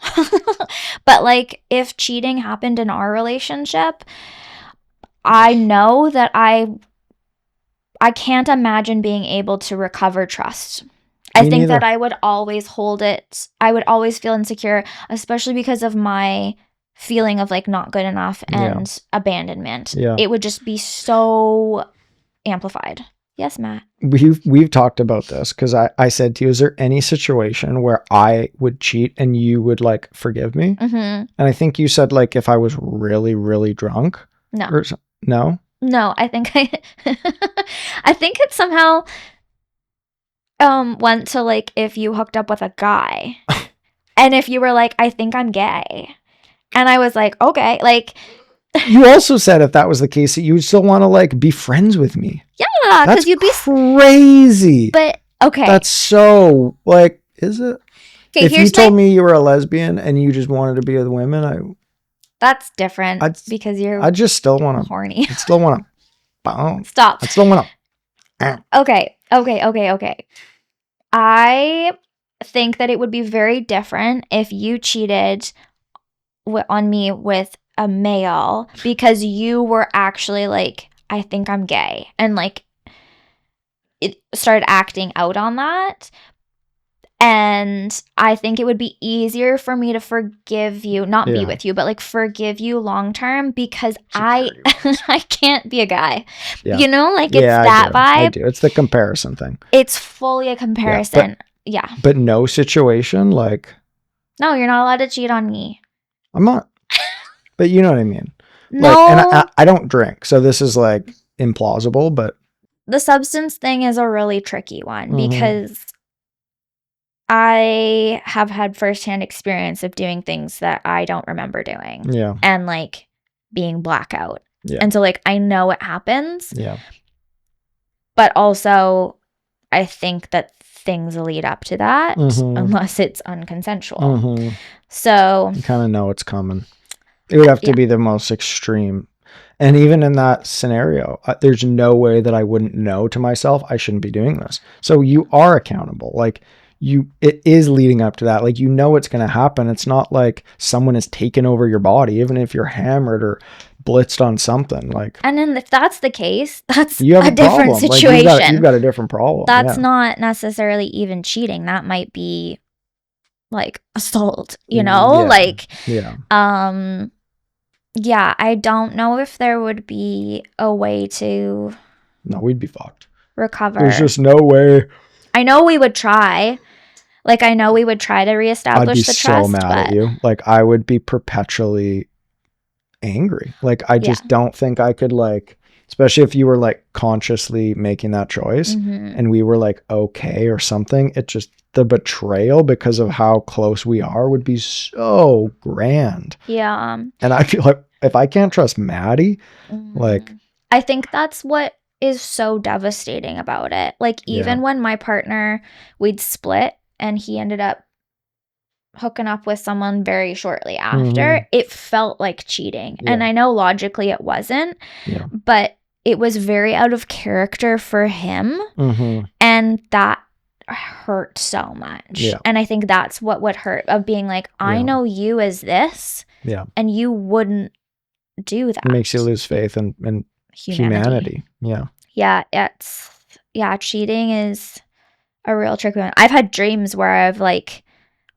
But like, if cheating happened in our relationship, I know that I can't imagine being able to recover trust. I think that I would always hold it. I would always feel insecure, especially because of my feeling of like not good enough and abandonment. Yeah. It would just be so amplified. Yes, Matt. We've talked about this because I said to you, is there any situation where I would cheat and you would like forgive me? And I think you said like if I was really, really drunk. No. No? No, I think I think it somehow went to like if you hooked up with a guy and if you were like, I think I'm gay. And I was like, okay, like. You also said if that was the case that you would still want to like be friends with me. Yeah, because you'd be crazy. But okay. That's so like, is it? Okay, if you told me you were a lesbian and you just wanted to be with women, that's different because you're. I just still want to horny. I still want to bounce. Stop. I still want to. Okay. I think that it would be very different if you cheated on me with a male because you were actually like, I think I'm gay, and like it started acting out on that. And I think it would be easier for me to forgive you, not be with you, but like forgive you long term because I can't be a guy. Yeah. You know, like it's that vibe. I do. It's the comparison thing. It's fully a comparison. Yeah. But no situation like. No, you're not allowed to cheat on me. I'm not. But you know what I mean. No. Like, and I don't drink, so this is like implausible. But the substance thing is a really tricky one because I have had firsthand experience of doing things that I don't remember doing. Yeah. And like being blackout. Yeah. And so like I know it happens. Yeah. But also I think that things lead up to that unless it's unconsensual. So you kind of know it's coming. It would have to be the most extreme. And even in that scenario, there's no way that I wouldn't know to myself, I shouldn't be doing this. So you are accountable. Like it is leading up to that. Like, you know, it's going to happen. It's not like someone has taken over your body, even if you're hammered or blitzed on something like. And then if that's the case, that's you have a different situation. Like you've got a different problem. That's not necessarily even cheating. That might be like assault, you know, Yeah, I don't know if there would be a way to No, we'd be fucked. recover. There's just no way. I know we would try. Like, I know we would try to reestablish the trust. I'd be so mad at you. Like, I would be perpetually angry. Like, I just don't think I could, like, especially if you were like consciously making that choice and we were like okay or something, it just, the betrayal because of how close we are would be so grand. Yeah. And I feel like if I can't trust Maddie, like, I think that's what is so devastating about it. Like, even when my partner, we'd split and he ended up hooking up with someone very shortly after, it felt like cheating. And I know logically it wasn't, but it was very out of character for him. And that hurt so much. And I think that's what would hurt, of being like, I know you as this, and you wouldn't do that. It makes you lose faith in humanity. Cheating is a real tricky one. I've had dreams where I've like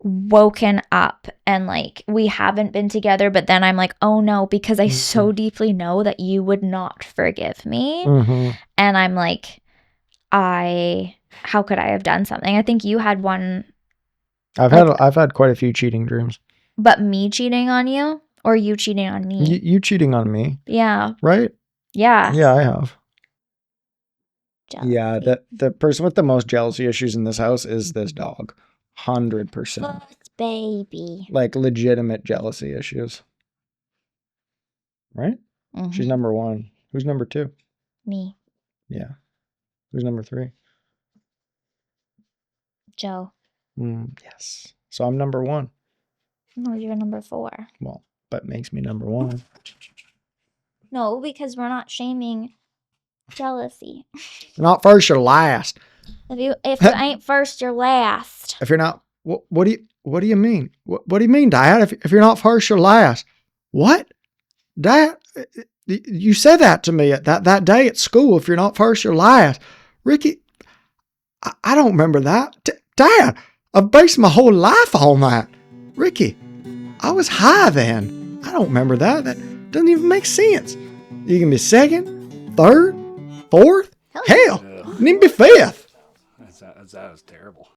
woken up and like we haven't been together, but then I'm like, oh no, because I so deeply know that you would not forgive me. And I'm like, how could I have done something? I think you had one. I've had quite a few cheating dreams. But me cheating on you, or you cheating on me? You cheating on me. Yeah. Right? Yeah. Yeah, I have. Jealousy. Yeah, the person with the most jealousy issues in this house is this dog. 100%. Baby. Like legitimate jealousy issues. Right? She's number 1. Who's number 2? Me. Yeah. Who's number 3? Joe. Yes. So I'm number 1. No, you're number 4. Well, that makes me number 1. No, because we're not shaming jealousy. You're not first, you're last. If you ain't first, you're last. If you're not, what do you mean? What do you mean, Dad? If you're not first, you're last. What? Dad, you said that to me that day at school. If you're not first, you're last. Ricky, I don't remember that. Dad, I've based my whole life on that. Ricky, I was high then. I don't remember that. That doesn't even make sense. You can be second, third, fourth. Hell, you can even be fifth. That was terrible.